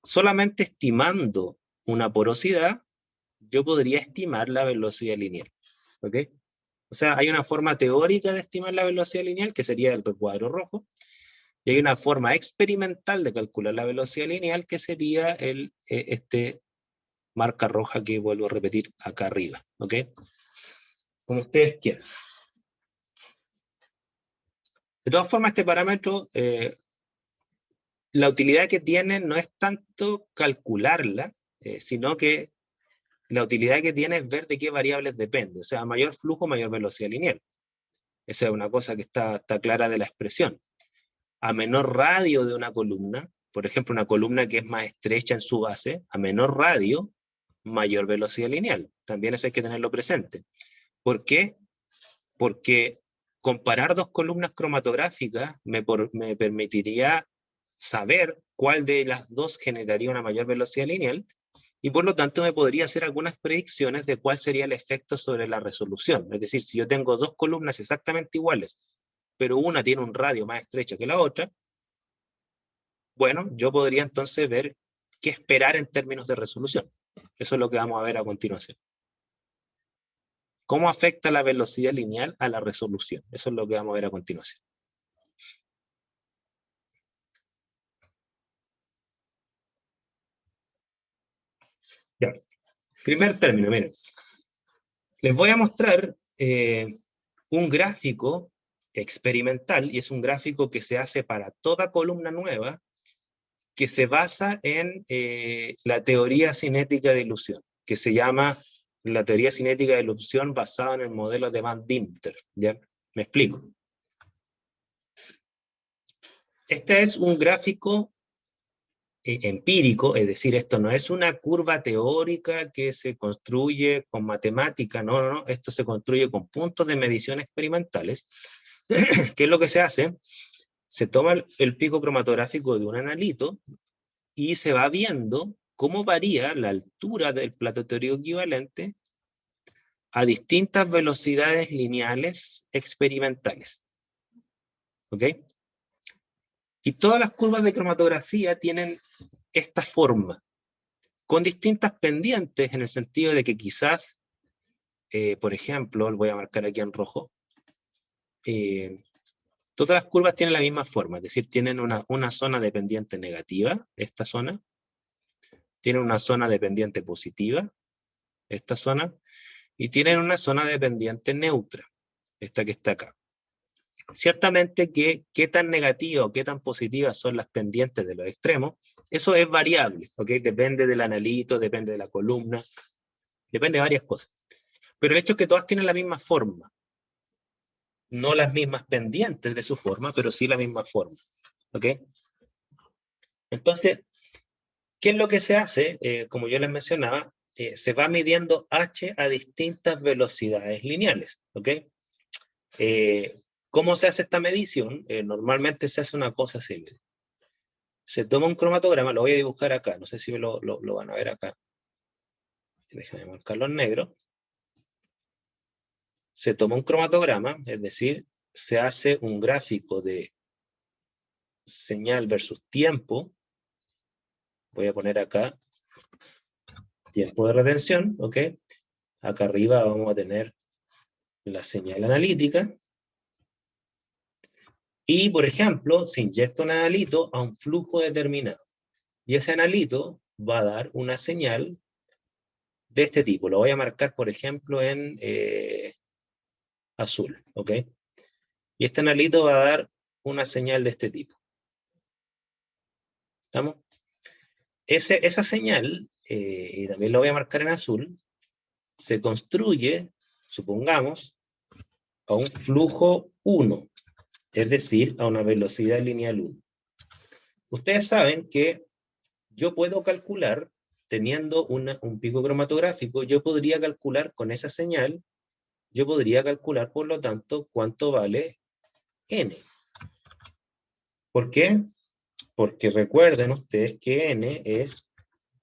solamente estimando una porosidad, yo podría estimar la velocidad lineal. ¿Ok? O sea, hay una forma teórica de estimar la velocidad lineal, que sería el recuadro rojo, y hay una forma experimental de calcular la velocidad lineal, que sería este marca roja que vuelvo a repetir acá arriba. ¿Ok? Como ustedes quieran. De todas formas, este parámetro, la utilidad que tiene no es tanto calcularla, sino que la utilidad que tiene es ver de qué variables depende. O sea, mayor flujo, mayor velocidad lineal. Esa es una cosa que está clara de la expresión. A menor radio de una columna, por ejemplo, una columna que es más estrecha en su base, a menor radio, mayor velocidad lineal. También eso hay que tenerlo presente. ¿Por qué? Porque comparar dos columnas cromatográficas me permitiría saber cuál de las dos generaría una mayor velocidad lineal, y por lo tanto me podría hacer algunas predicciones de cuál sería el efecto sobre la resolución. Es decir, si yo tengo dos columnas exactamente iguales, pero una tiene un radio más estrecho que la otra, bueno, yo podría entonces ver qué esperar en términos de resolución. Eso es lo que vamos a ver a continuación. ¿Cómo afecta la velocidad lineal a la resolución? Eso es lo que vamos a ver a continuación. Ya. Primer término, miren. Les voy a mostrar un gráfico experimental, y es un gráfico que se hace para toda columna nueva, que se basa en la teoría cinética de ilusión, que se llama la teoría cinética de ilusión basada en el modelo de Van Dieter. ¿Ya? Me explico. Este es un gráfico empírico, es decir, esto no es una curva teórica que se construye con matemática, no, esto se construye con puntos de medición experimentales. ¿Qué es lo que se hace? Se toma el pico cromatográfico de un analito y se va viendo cómo varía la altura del plato teórico equivalente a distintas velocidades lineales experimentales. ¿Ok? Y todas las curvas de cromatografía tienen esta forma, con distintas pendientes, en el sentido de que quizás, por ejemplo, lo voy a marcar aquí en rojo, todas las curvas tienen la misma forma, es decir, tienen una zona de pendiente negativa, esta zona, tienen una zona de pendiente positiva, esta zona, y tienen una zona de pendiente neutra, esta que está acá. Ciertamente que qué tan negativa o qué tan positivas son las pendientes de los extremos, eso es variable, ¿ok? Depende del analito, depende de la columna, depende de varias cosas. Pero el hecho es que todas tienen la misma forma. No las mismas pendientes de su forma, pero sí la misma forma. ¿Ok? Entonces, ¿qué es lo que se hace? Como yo les mencionaba, se va midiendo h a distintas velocidades lineales. ¿Ok? ¿Cómo se hace esta medición? Normalmente se hace una cosa así. Se toma un cromatograma, lo voy a dibujar acá, no sé si lo van a ver acá. déjame marcarlo en negro, se toma un cromatograma, es decir, se hace un gráfico de señal versus tiempo. Voy a poner acá tiempo de retención, ¿ok? Acá arriba vamos a tener la señal analítica. Y, por ejemplo, se inyecta un analito a un flujo determinado. Y ese analito va a dar una señal de este tipo. Lo voy a marcar, por ejemplo, en azul, ¿ok? Y este analito va a dar una señal de este tipo. ¿Estamos? Esa señal, y también lo voy a marcar en azul, se construye, supongamos, a un flujo 1, es decir, a una velocidad lineal 1. Ustedes saben que yo puedo calcular, teniendo un pico cromatográfico, yo podría calcular con esa señal, yo podría calcular, por lo tanto, cuánto vale n. ¿Por qué? Porque recuerden ustedes que n es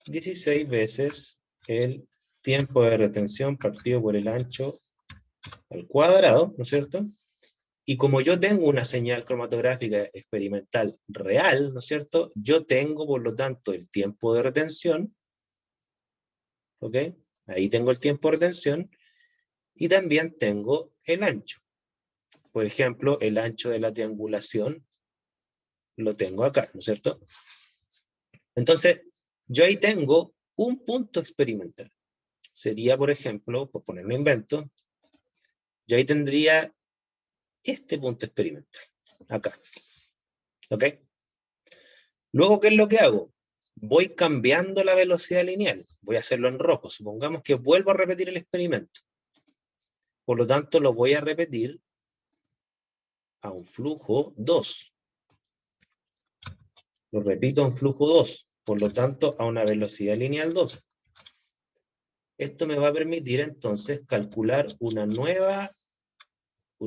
16 veces el tiempo de retención partido por el ancho al cuadrado, ¿no es cierto? Y como yo tengo una señal cromatográfica experimental real, ¿no es cierto? Yo tengo, por lo tanto, el tiempo de retención, ¿ok? Ahí tengo el tiempo de retención, y también tengo el ancho. Por ejemplo, el ancho de la triangulación lo tengo acá, ¿no es cierto? Entonces, yo ahí tengo un punto experimental. Sería, por ejemplo, por poner un invento, yo ahí tendría este punto experimental, acá. ¿Ok? Luego, ¿qué es lo que hago? Voy cambiando la velocidad lineal. Voy a hacerlo en rojo. Supongamos que vuelvo a repetir el experimento. Por lo tanto, lo voy a repetir a un flujo 2. Lo repito a un flujo 2. Por lo tanto, a una velocidad lineal 2. Esto me va a permitir entonces calcular un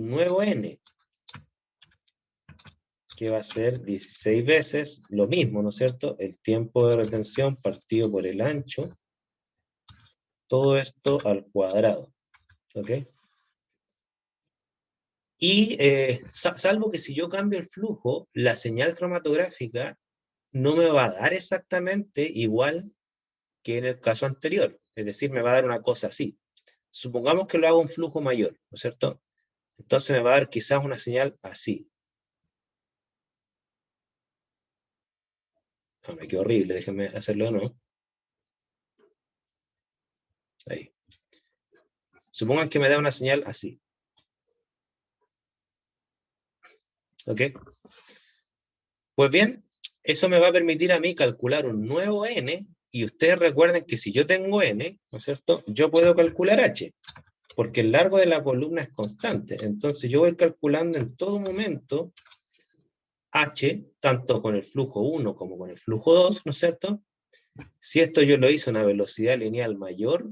nuevo n, que va a ser 16 veces lo mismo, ¿no es cierto? El tiempo de retención partido por el ancho, todo esto al cuadrado, ¿ok? Y salvo que si yo cambio el flujo, la señal cromatográfica no me va a dar exactamente igual que en el caso anterior, es decir, me va a dar una cosa así. Supongamos que lo hago en flujo mayor, ¿no es cierto? Entonces me va a dar quizás una señal así. Oh, me quedó horrible, déjenme hacerlo de nuevo. Ahí. Supongan que me da una señal así. ¿Ok? Pues bien, eso me va a permitir a mí calcular un nuevo n, y ustedes recuerden que si yo tengo n, ¿no es cierto? Yo puedo calcular h, porque el largo de la columna es constante. Entonces yo voy calculando en todo momento h, tanto con el flujo 1 como con el flujo 2, ¿no es cierto? Si esto yo lo hice a una velocidad lineal mayor,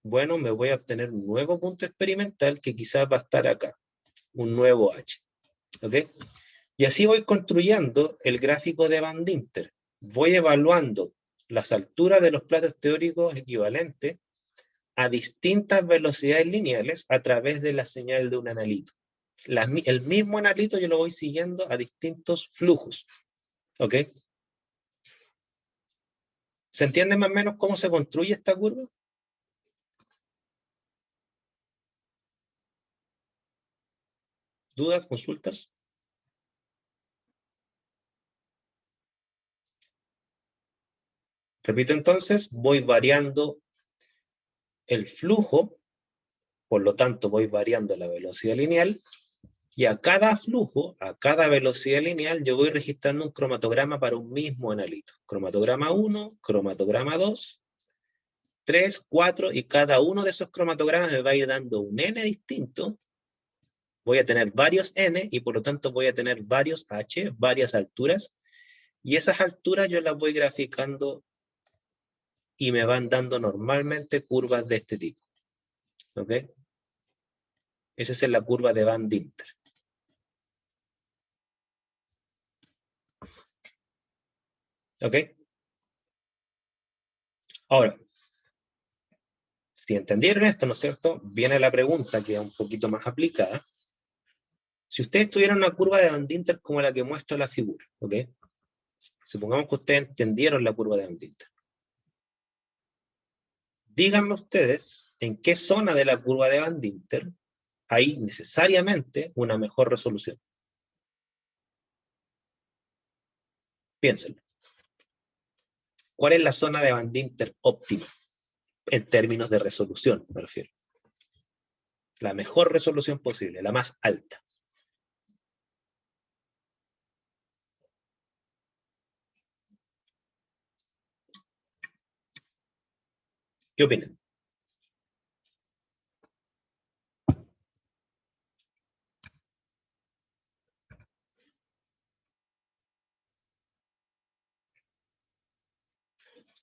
bueno, me voy a obtener un nuevo punto experimental que quizás va a estar acá, un nuevo h. ¿Ok? Y así voy construyendo el gráfico de Van Dinter. Voy evaluando las alturas de los platos teóricos equivalentes a distintas velocidades lineales a través de la señal de un analito. El mismo analito yo lo voy siguiendo a distintos flujos. ¿Ok? ¿Se entiende más o menos cómo se construye esta curva? ¿Dudas, consultas? Repito entonces, voy variando el flujo, por lo tanto voy variando la velocidad lineal, y a cada flujo, a cada velocidad lineal, yo voy registrando un cromatograma para un mismo analito. Cromatograma 1, cromatograma 2, 3, 4, y cada uno de esos cromatogramas me va a ir dando un n distinto. Voy a tener varios n, y por lo tanto voy a tener varios h, varias alturas, y esas alturas yo las voy graficando y me van dando normalmente curvas de este tipo. ¿Ok? Esa es la curva de Van Dinter. ¿Ok? Ahora, Si entendieron esto, ¿no es cierto? Viene la pregunta que es un poquito más aplicada. Si ustedes tuvieran una curva de Van Dinter como la que muestra la figura, ¿ok? Supongamos que ustedes entendieron la curva de Van Dinter. Díganme ustedes en qué zona de la curva de Van Dinter hay necesariamente una mejor resolución. Piénsenlo. ¿Cuál es la zona de Van Dinter óptima? En términos de resolución, me refiero. La mejor resolución posible, la más alta. ¿Qué opinan?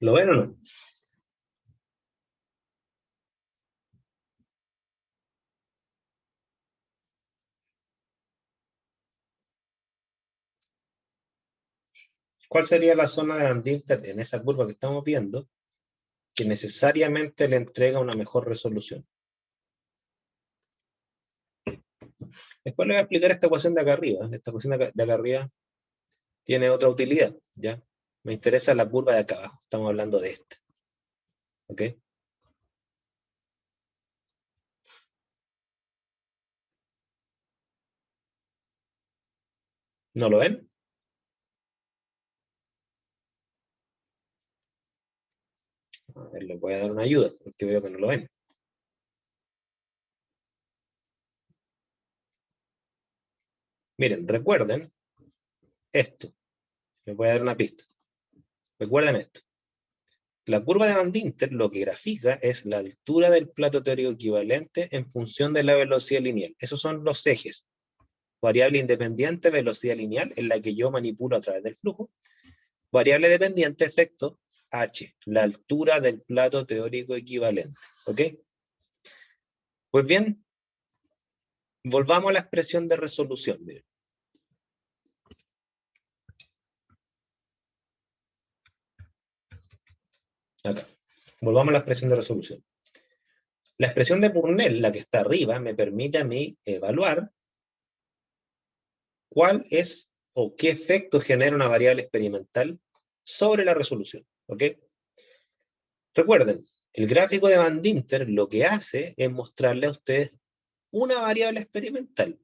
¿Lo ven o no? ¿Cuál sería la zona de Van Dinter en esa curva que estamos viendo que necesariamente le entrega una mejor resolución? Después les voy a explicar esta ecuación de acá arriba. Esta ecuación de acá arriba tiene otra utilidad, ¿ya? Me interesa la curva de acá abajo. Estamos hablando de esta. ¿Ok? ¿No lo ven? A ver, les voy a dar una ayuda, porque veo que no lo ven. Miren, recuerden esto. Les voy a dar una pista. Recuerden esto. La curva de Van Dinter lo que grafica es la altura del plato teórico equivalente en función de la velocidad lineal. Esos son los ejes. Variable independiente, velocidad lineal, en la que yo manipulo a través del flujo. Variable dependiente, efecto h, la altura del plato teórico equivalente. ¿Ok? Pues bien, volvamos a la expresión de resolución. Miren. Acá. Volvamos a la expresión de resolución. La expresión de Purnell, la que está arriba, me permite a mí evaluar cuál es o qué efecto genera una variable experimental sobre la resolución. ¿Ok? Recuerden, el gráfico de Van Dinter lo que hace es mostrarle a ustedes una variable experimental.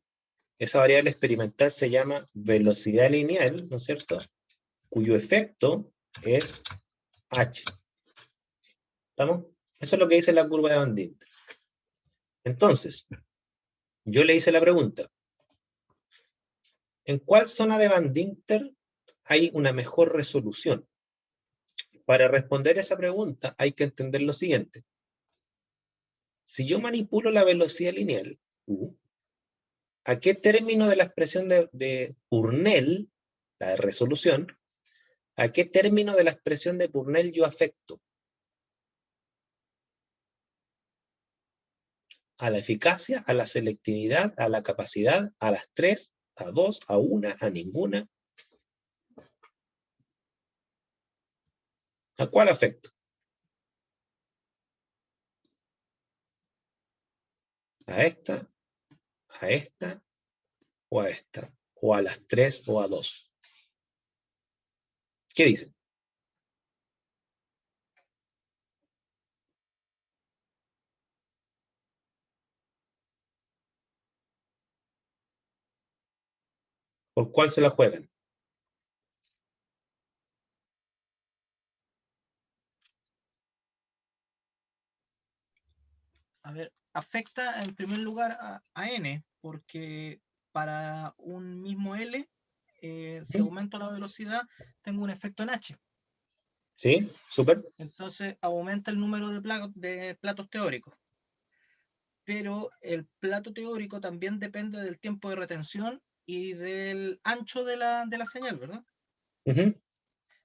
Esa variable experimental se llama velocidad lineal, ¿no es cierto? Cuyo efecto es h. ¿Estamos? Eso es lo que dice la curva de Van Dinter. Entonces, yo le hice la pregunta, ¿en cuál zona de Van Dinter hay una mejor resolución? Para responder esa pregunta hay que entender lo siguiente. Si yo manipulo la velocidad lineal, u, ¿a qué término de la expresión de Purnell, la de resolución, a qué término de la expresión de Purnell yo afecto? A la eficacia, a la selectividad, a la capacidad, a las tres, a dos, a una, a ninguna. ¿A cuál afecto? ¿A esta, a esta o a esta? ¿O a las tres o a dos? ¿Qué dicen? ¿Por cuál se la juegan? A ver, afecta en primer lugar a n, porque para un mismo L, si aumento la velocidad, tengo un efecto en h. ¿Sí? ¿Súper? Entonces aumenta el número de platos teóricos. Pero el plato teórico también depende del tiempo de retención y del ancho de la señal, ¿verdad?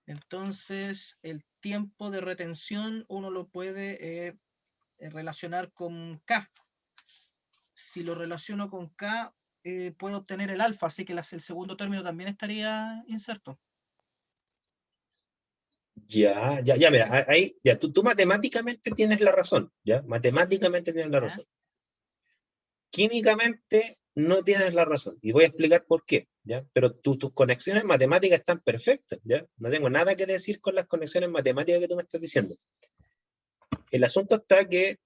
Entonces, el tiempo de retención uno lo puede relacionar con K. Si lo relaciono con K, puedo obtener el alfa, así que el segundo término también estaría inserto. Ya, mira, ahí, ya, tú matemáticamente tienes la razón, ¿ya? Matemáticamente tienes la ¿Ya? razón. Químicamente no tienes la razón, y voy a explicar por qué, ¿ya? Pero tus conexiones matemáticas están perfectas, ¿ya? No tengo nada que decir con las conexiones matemáticas que tú me estás diciendo. El asunto está que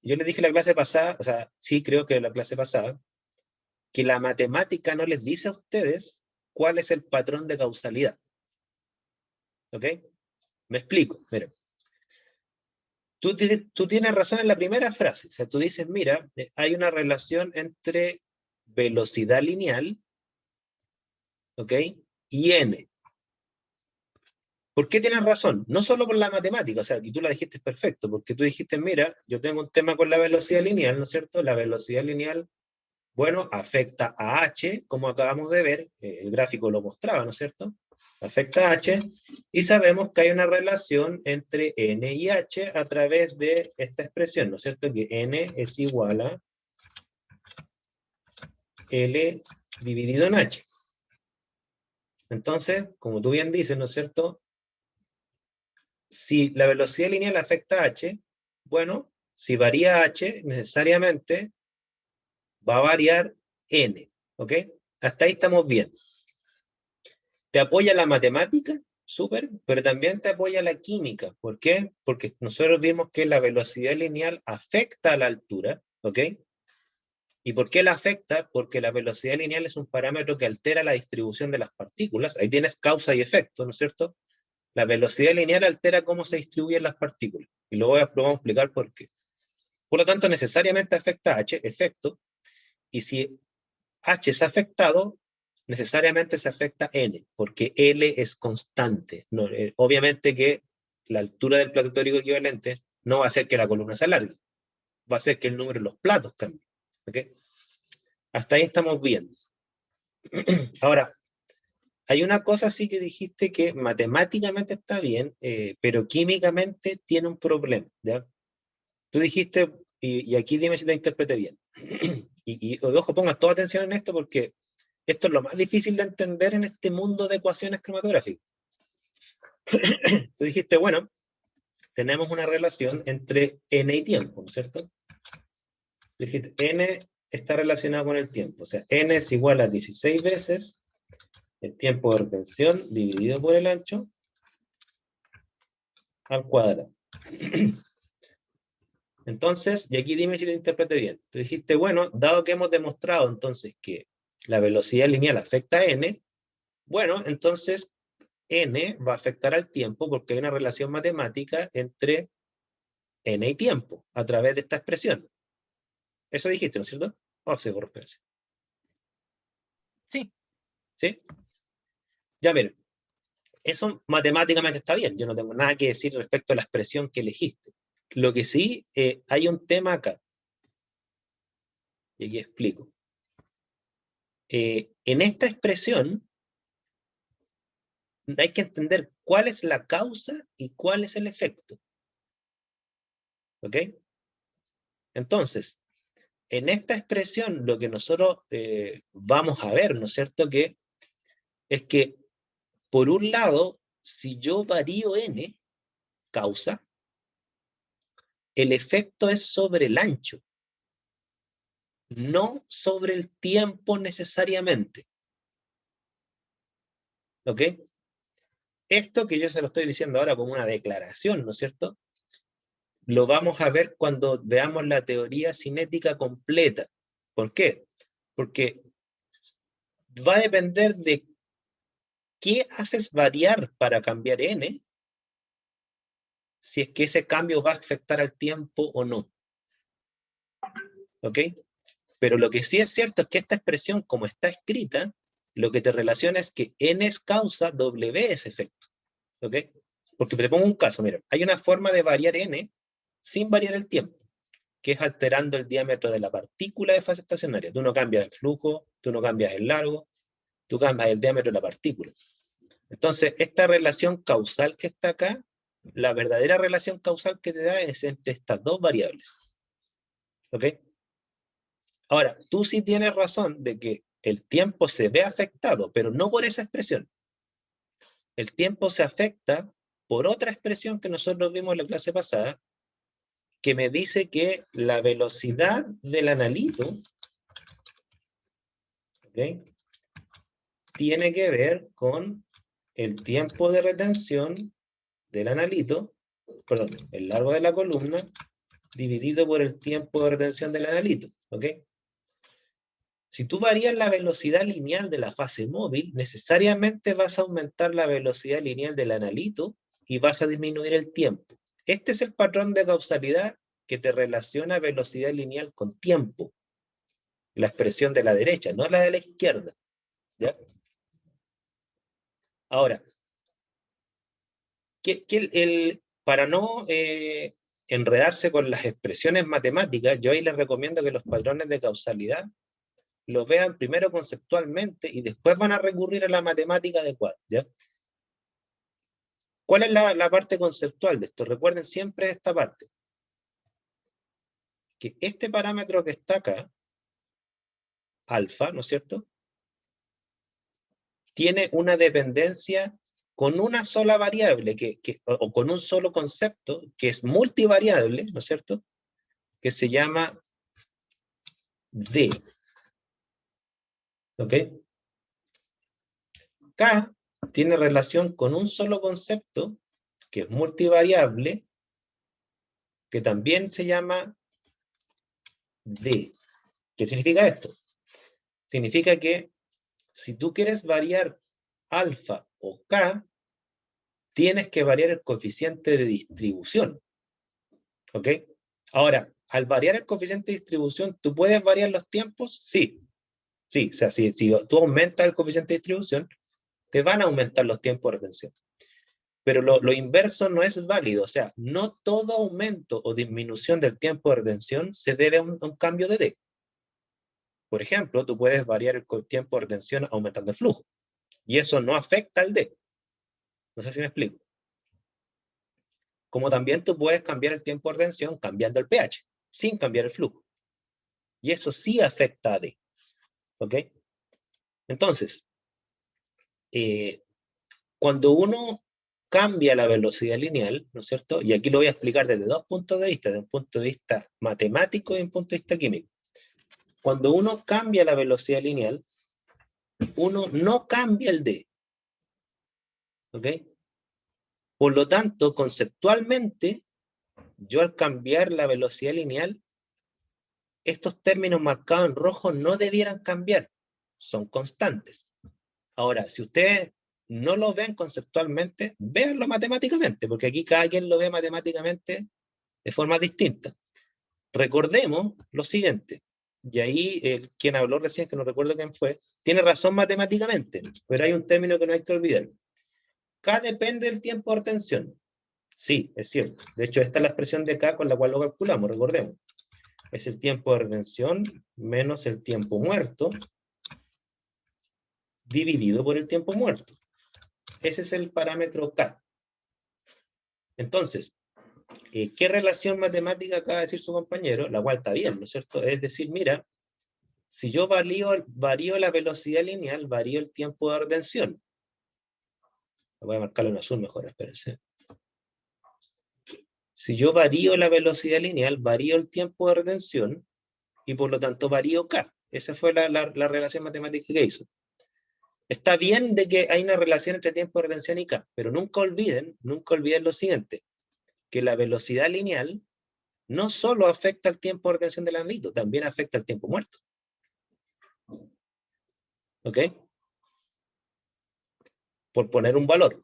yo les dije la clase pasada, o sea, sí creo que la clase pasada, que la matemática no les dice a ustedes cuál es el patrón de causalidad. ¿Ok? Me explico. Mira, tú tienes razón en la primera frase. O sea, tú dices, mira, hay una relación entre velocidad lineal, ¿ok? Y n. ¿Por qué tienes razón? No solo por la matemática, o sea, y tú la dijiste perfecto, porque tú dijiste, mira, yo tengo un tema con la velocidad lineal, ¿no es cierto? La velocidad lineal, bueno, afecta a h, como acabamos de ver, el gráfico lo mostraba, ¿no es cierto? Afecta a h, y sabemos que hay una relación entre n y h a través de esta expresión, ¿no es cierto? Que n es igual a L dividido en H. Entonces, como tú bien dices, ¿no es cierto? Si la velocidad lineal afecta a H, bueno, si varía H, necesariamente va a variar N, ¿ok? Hasta ahí estamos bien. Te apoya la matemática, súper, pero también te apoya la química. ¿Por qué? Porque nosotros vimos que la velocidad lineal afecta a la altura, ¿ok? ¿Y por qué la afecta? Porque la velocidad lineal es un parámetro que altera la distribución de las partículas. Ahí tienes causa y efecto, ¿no es cierto? La velocidad lineal altera cómo se distribuyen las partículas. Y luego vamos a explicar por qué. Por lo tanto, necesariamente afecta a H, efecto, y si H es afectado, necesariamente se afecta N, porque L es constante. No, obviamente que la altura del plato teórico equivalente no va a hacer que la columna se alargue, va a hacer que el número de los platos cambie. ¿Okay? Hasta ahí estamos bien. Ahora, hay una cosa sí que dijiste que matemáticamente está bien, pero químicamente tiene un problema, ¿ya? Tú dijiste, y aquí dime si te interpreté bien, y ojo, pongan toda atención en esto porque esto es lo más difícil de entender en este mundo de ecuaciones cromatográficas. Tú dijiste, bueno, tenemos una relación entre n y tiempo, ¿no es cierto? Tú dijiste, n está relacionado con el tiempo, o sea, n es igual a 16 veces el tiempo de retención dividido por el ancho al cuadrado. Entonces, y aquí dime si te interpreté bien. Tú dijiste, bueno, dado que hemos demostrado entonces que la velocidad lineal afecta a n, bueno, entonces n va a afectar al tiempo porque hay una relación matemática entre n y tiempo a través de esta expresión. Eso dijiste, ¿no es cierto? Oh, se corrompe. Sí. ¿Sí? Ya miren, eso matemáticamente está bien. Yo no tengo nada que decir respecto a la expresión que elegiste. Lo que sí, hay un tema acá. Y aquí explico. En esta expresión hay que entender cuál es la causa y cuál es el efecto. ¿Ok? Entonces, en esta expresión lo que nosotros vamos a ver, ¿no es cierto? Que es que, por un lado, si yo varío n, causa, el efecto es sobre el ancho, no sobre el tiempo necesariamente. ¿Ok? Esto que yo se lo estoy diciendo ahora como una declaración, ¿no es cierto? Lo vamos a ver cuando veamos la teoría cinética completa. ¿Por qué? Porque va a depender de qué haces variar para cambiar n, si es que ese cambio va a afectar al tiempo o no. ¿Ok? Pero lo que sí es cierto es que esta expresión, como está escrita, lo que te relaciona es que n es causa, w es efecto. ¿Ok? Porque te pongo un caso, mira, hay una forma de variar n sin variar el tiempo, que es alterando el diámetro de la partícula de fase estacionaria. Tú no cambias el flujo, tú no cambias el largo, tú cambias el diámetro de la partícula. Entonces, esta relación causal que está acá, la verdadera relación causal que te da es entre estas dos variables. ¿Ok? Ahora, tú sí tienes razón de que el tiempo se ve afectado, pero no por esa expresión. el tiempo se afecta por otra expresión que nosotros vimos en la clase pasada, que me dice que la velocidad del analito, ¿okay?, tiene que ver con el tiempo de retención del analito, perdón, el largo de la columna, dividido por el tiempo de retención del analito, ¿ok? Si tú varías la velocidad lineal de la fase móvil, necesariamente vas a aumentar la velocidad lineal del analito y vas a disminuir el tiempo. Este es el patrón de causalidad que te relaciona velocidad lineal con tiempo. La expresión de la derecha, no la de la izquierda, ¿ya? Ahora, para no enredarse con las expresiones matemáticas, yo ahí les recomiendo que los patrones de causalidad los vean primero conceptualmente y después van a recurrir a la matemática adecuada, ¿ya? ¿Cuál es la parte conceptual de esto? Recuerden siempre esta parte, que este parámetro que está acá, alfa, ¿no es cierto?, tiene una dependencia con una sola variable, o con un solo concepto, que es multivariable, ¿no es cierto?, que se llama D. ¿Ok? K tiene relación con un solo concepto, que es multivariable, que también se llama D. ¿Qué significa esto? Significa que si tú quieres variar alfa o K, tienes que variar el coeficiente de distribución. ¿Ok? Ahora, al variar el coeficiente de distribución, ¿tú puedes variar los tiempos? Sí. Sí, o sea, si tú aumentas el coeficiente de distribución, te van a aumentar los tiempos de retención. Pero lo inverso no es válido, o sea, no todo aumento o disminución del tiempo de retención se debe a un cambio de D. Por ejemplo, tú puedes variar el tiempo de retención aumentando el flujo, y eso no afecta al D. No sé si me explico. Como también tú puedes cambiar el tiempo de retención cambiando el pH, sin cambiar el flujo. Y eso sí afecta a D. ¿Ok? Entonces, cuando uno cambia la velocidad lineal, ¿no es cierto? Y aquí lo voy a explicar desde dos puntos de vista, desde un punto de vista matemático y un punto de vista químico. Cuando uno cambia la velocidad lineal, uno no cambia el D. ¿Ok? Por lo tanto, conceptualmente, yo al cambiar la velocidad lineal, estos términos marcados en rojo no debieran cambiar, son constantes. Ahora, si ustedes no lo ven conceptualmente, véanlo matemáticamente, porque aquí cada quien lo ve matemáticamente de forma distinta. Recordemos lo siguiente, y ahí quien habló recién, que no recuerdo quién fue, tiene razón matemáticamente, pero hay un término que no hay que olvidar. K depende del tiempo de retención. Sí, es cierto. De hecho, esta es la expresión de K con la cual lo calculamos, recordemos. Es el tiempo de retención menos el tiempo muerto dividido por el tiempo muerto. Ese es el parámetro K. Entonces, ¿qué relación matemática acaba de decir su compañero? La cual está bien, ¿no es cierto? Es decir, mira, si yo varío la velocidad lineal, varío el tiempo de retención. Voy a marcarlo en azul mejor, espérense. Si yo varío la velocidad lineal, varío el tiempo de retención y por lo tanto varío K. Esa fue la relación matemática que hizo. Está bien de que hay una relación entre tiempo de retención y K, pero nunca olviden lo siguiente, que la velocidad lineal no solo afecta al tiempo de retención del analito, también afecta al tiempo muerto. ¿Ok? Por poner un valor.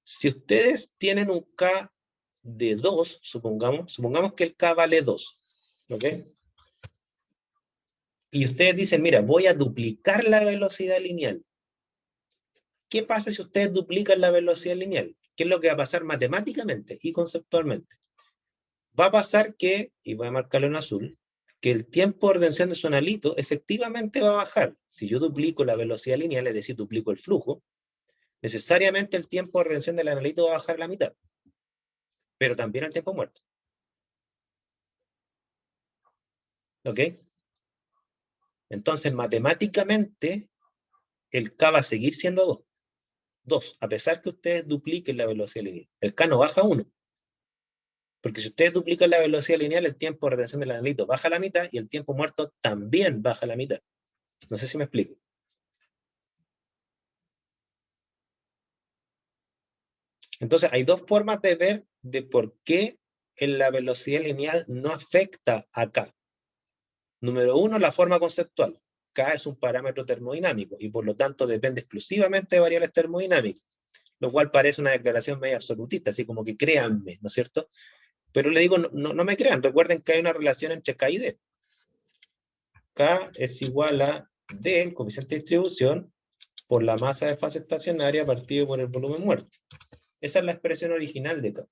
Si ustedes tienen un K de 2, supongamos que el K vale 2, ¿ok? Y ustedes dicen, mira, voy a duplicar la velocidad lineal. ¿Qué pasa si ustedes duplican la velocidad lineal? ¿Qué es lo que va a pasar matemáticamente y conceptualmente? Va a pasar que, y voy a marcarlo en azul, que el tiempo de retención de su analito efectivamente va a bajar. Si yo duplico la velocidad lineal, es decir, duplico el flujo, necesariamente el tiempo de retención del analito va a bajar a la mitad, pero también el tiempo muerto. ¿Ok? Entonces, matemáticamente, el K va a seguir siendo 2. 2, a pesar que ustedes dupliquen la velocidad lineal. El K no baja 1. Porque si ustedes duplican la velocidad lineal, el tiempo de retención del analito baja a la mitad y el tiempo muerto también baja a la mitad. No sé si me explico. Entonces, hay dos formas de ver de por qué en la velocidad lineal no afecta a K. Número 1, la forma conceptual. K es un parámetro termodinámico y por lo tanto depende exclusivamente de variables termodinámicas, lo cual parece una declaración medio absolutista, así como que créanme, ¿no es cierto? Pero le digo, no me crean, recuerden que hay una relación entre K y D. K es igual a D, el coeficiente de distribución, por la masa de fase estacionaria partido por el volumen muerto. Esa es la expresión original de K.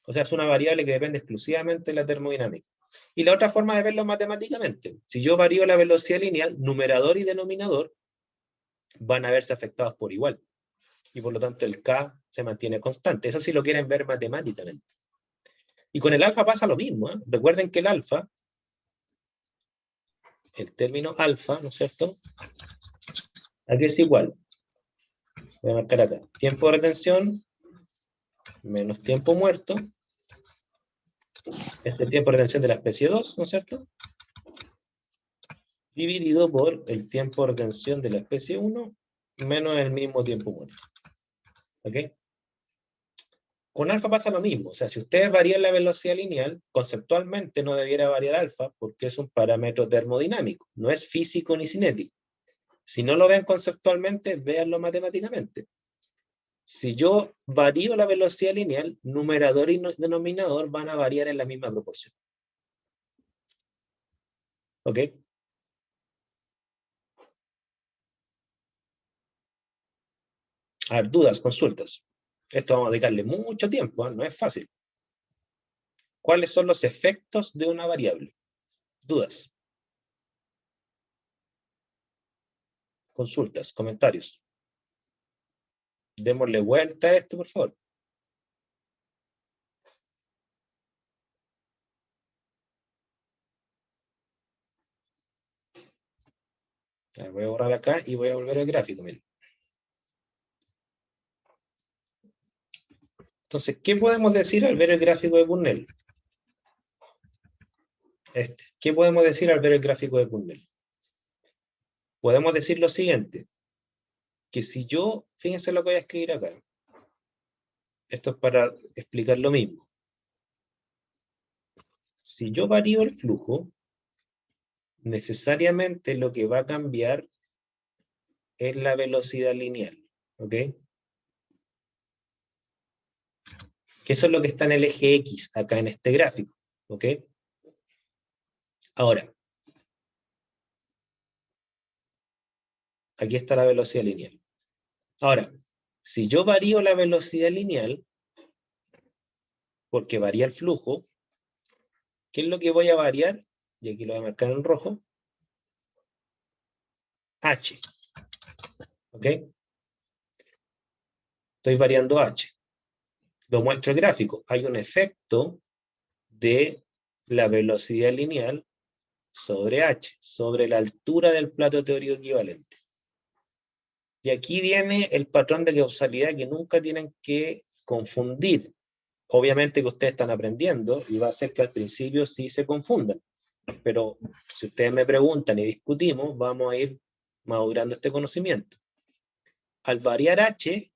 O sea, es una variable que depende exclusivamente de la termodinámica. Y la otra forma de verlo matemáticamente, si yo varío la velocidad lineal, numerador y denominador van a verse afectados por igual. Y por lo tanto el K se mantiene constante. Eso sí lo quieren ver matemáticamente. Y con el alfa pasa lo mismo, ¿eh? Recuerden que el alfa, el término alfa, ¿no es cierto? Aquí es igual. Voy a marcar acá. Tiempo de retención menos tiempo muerto. Este tiempo de retención de la especie 2, ¿no es cierto? Dividido por el tiempo de retención de la especie 1 menos el mismo tiempo muerto. ¿Ok? Con alfa pasa lo mismo. O sea, si ustedes varían la velocidad lineal, conceptualmente no debiera variar alfa porque es un parámetro termodinámico. No es físico ni cinético. Si no lo ven conceptualmente, véanlo matemáticamente. Si yo varío la velocidad lineal, numerador y denominador van a variar en la misma proporción. ¿Ok? A ver, dudas, consultas. Esto vamos a dedicarle mucho tiempo, ¿eh? No es fácil. ¿Cuáles son los efectos de una variable? Dudas. Consultas, comentarios. Démosle vuelta a esto, por favor. Voy a borrar acá y voy a volver al gráfico. Miren. Entonces, ¿qué podemos decir al ver el gráfico de Burnell? ¿Qué podemos decir al ver el gráfico de Burnell? Podemos decir lo siguiente, que si yo, fíjense lo que voy a escribir acá, esto es para explicar lo mismo. Si yo varío el flujo, necesariamente lo que va a cambiar es la velocidad lineal, ¿ok? Que eso es lo que está en el eje X, acá en este gráfico, ¿ok? Ahora, aquí está la velocidad lineal. Ahora, si yo varío la velocidad lineal, porque varía el flujo, ¿qué es lo que voy a variar? Y aquí lo voy a marcar en rojo. H. ¿Ok? Estoy variando H. Lo muestro el gráfico. Hay un efecto de la velocidad lineal sobre H, sobre la altura del plato teórico equivalente. Y aquí viene el patrón de causalidad que nunca tienen que confundir. Obviamente que ustedes están aprendiendo y va a ser que al principio sí se confundan. Pero si ustedes me preguntan y discutimos, vamos a ir madurando este conocimiento. Al variar H,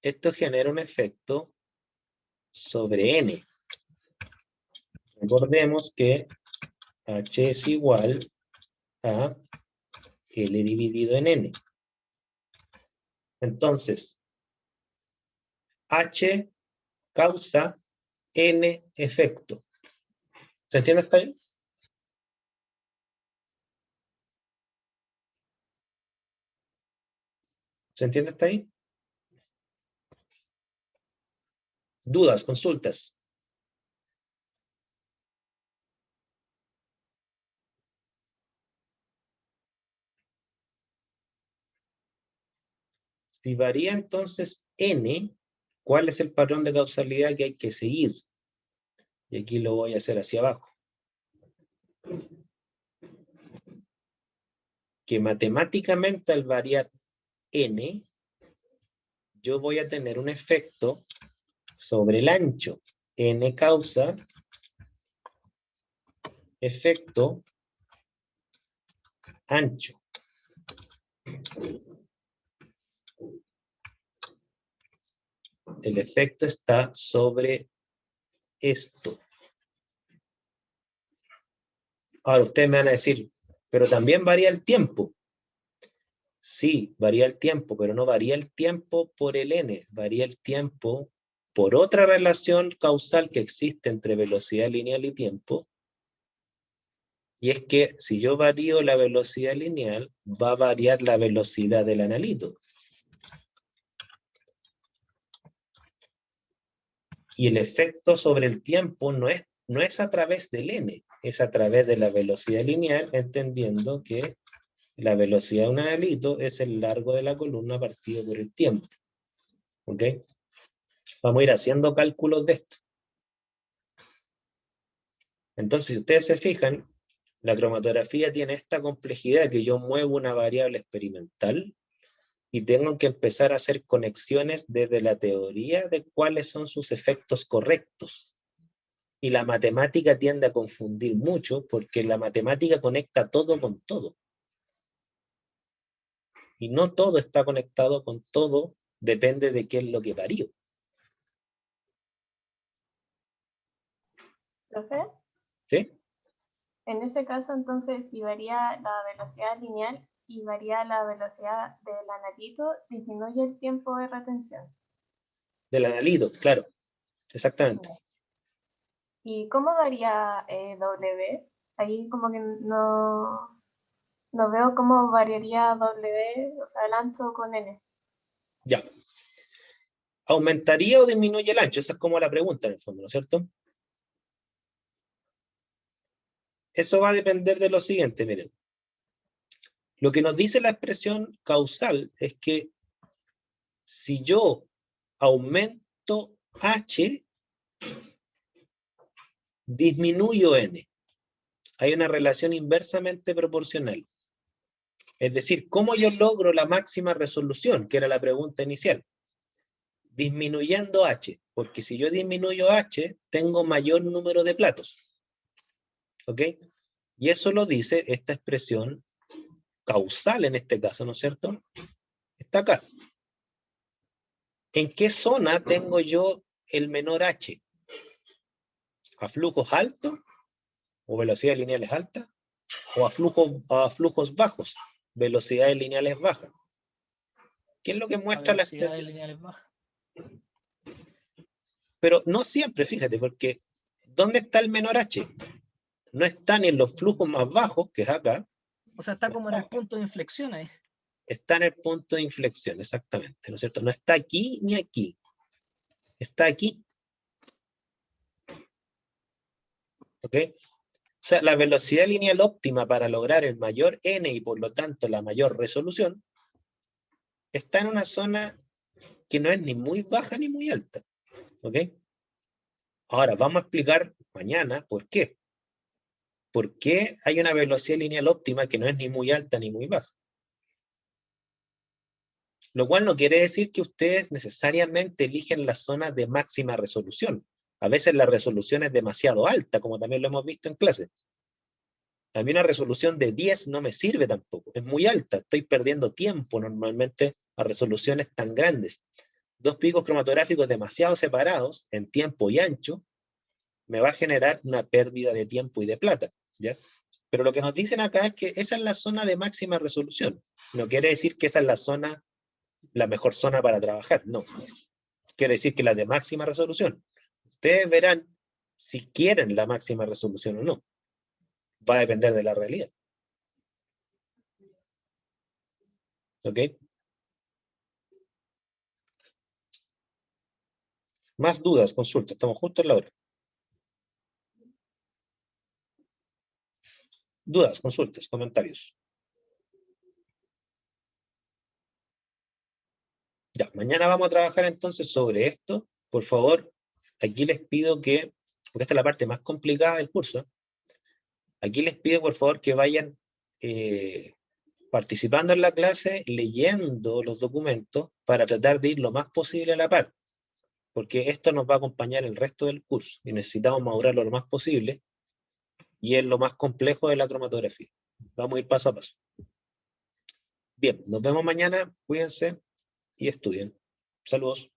esto genera un efecto sobre N. Recordemos que H es igual a L dividido en N. Entonces, H causa N efecto. ¿Se entiende hasta ahí? ¿Se entiende hasta ahí? ¿Dudas, consultas? Si varía entonces N, ¿cuál es el patrón de causalidad que hay que seguir? Y aquí lo voy a hacer hacia abajo. Que matemáticamente al variar n, yo voy a tener un efecto sobre el ancho. N causa efecto ancho. El efecto está sobre esto. Ahora ustedes me van a decir, pero también varía el tiempo. Sí, varía el tiempo, pero no varía el tiempo por el n, varía el tiempo por otra relación causal que existe entre velocidad lineal y tiempo. Y es que si yo varío la velocidad lineal, va a variar la velocidad del analito. Y el efecto sobre el tiempo no es a través del n, es a través de la velocidad lineal, entendiendo que la velocidad de un analito es el largo de la columna partido por el tiempo. ¿Ok? Vamos a ir haciendo cálculos de esto. Entonces, si ustedes se fijan, la cromatografía tiene esta complejidad que yo muevo una variable experimental y tengo que empezar a hacer conexiones desde la teoría de cuáles son sus efectos correctos. Y la matemática tiende a confundir mucho porque la matemática conecta todo con todo. Y no todo está conectado con todo, depende de qué es lo que varío. ¿Profe? ¿Sí? En ese caso, entonces, si varía la velocidad lineal y varía la velocidad del analito, disminuye el tiempo de retención. Del analito, claro. Exactamente. ¿Y cómo varía W? Ahí como que no veo cómo variaría W, o sea, el ancho con N. Ya. ¿Aumentaría o disminuye el ancho? Esa es como la pregunta en el fondo, ¿no es cierto? Eso va a depender de lo siguiente, miren. Lo que nos dice la expresión causal es que si yo aumento h, disminuyo n. Hay una relación inversamente proporcional. Es decir, ¿cómo yo logro la máxima resolución? Que era la pregunta inicial. Disminuyendo h, porque si yo disminuyo h, tengo mayor número de platos. ¿Ok? Y eso lo dice esta expresión causal en este caso, ¿no es cierto? Está acá. ¿En qué zona tengo yo el menor h? ¿A flujos altos o velocidades lineales altas? ¿O a flujos bajos, velocidades lineales bajas? ¿Qué es lo que muestra la expresión? Lineales bajas. Pero no siempre, fíjate, porque ¿dónde está el menor h? No está ni en los flujos más bajos, que es acá. O sea, está como en el punto de inflexión ahí. Está en el punto de inflexión, exactamente, ¿no es cierto? No está aquí ni aquí. Está aquí. ¿Ok? O sea, la velocidad lineal óptima para lograr el mayor n y por lo tanto la mayor resolución está en una zona que no es ni muy baja ni muy alta. ¿Ok? Ahora, vamos a explicar mañana por qué. ¿Por qué hay una velocidad lineal óptima que no es ni muy alta ni muy baja? Lo cual no quiere decir que ustedes necesariamente eligen la zona de máxima resolución. A veces la resolución es demasiado alta, como también lo hemos visto en clase. A mí una resolución de 10 no me sirve tampoco, es muy alta, estoy perdiendo tiempo normalmente a resoluciones tan grandes. Dos picos cromatográficos demasiado separados en tiempo y ancho me va a generar una pérdida de tiempo y de plata, ¿ya? Pero lo que nos dicen acá es que esa es la zona de máxima resolución. No quiere decir que esa es la mejor zona para trabajar, no. Quiere decir que la de máxima resolución. Ustedes verán si quieren la máxima resolución o no. Va a depender de la realidad. ¿Ok? Más dudas, consulta. Estamos justo en la hora. Dudas, consultas, comentarios. Ya, mañana vamos a trabajar entonces sobre esto. Por favor, aquí les pido que, porque esta es la parte más complicada del curso, aquí les pido por favor que vayan participando en la clase, leyendo los documentos para tratar de ir lo más posible a la par, porque esto nos va a acompañar el resto del curso y necesitamos madurarlo lo más posible y es lo más complejo de la cromatografía. Vamos a ir paso a paso. Bien, nos vemos mañana, cuídense y estudien. Saludos.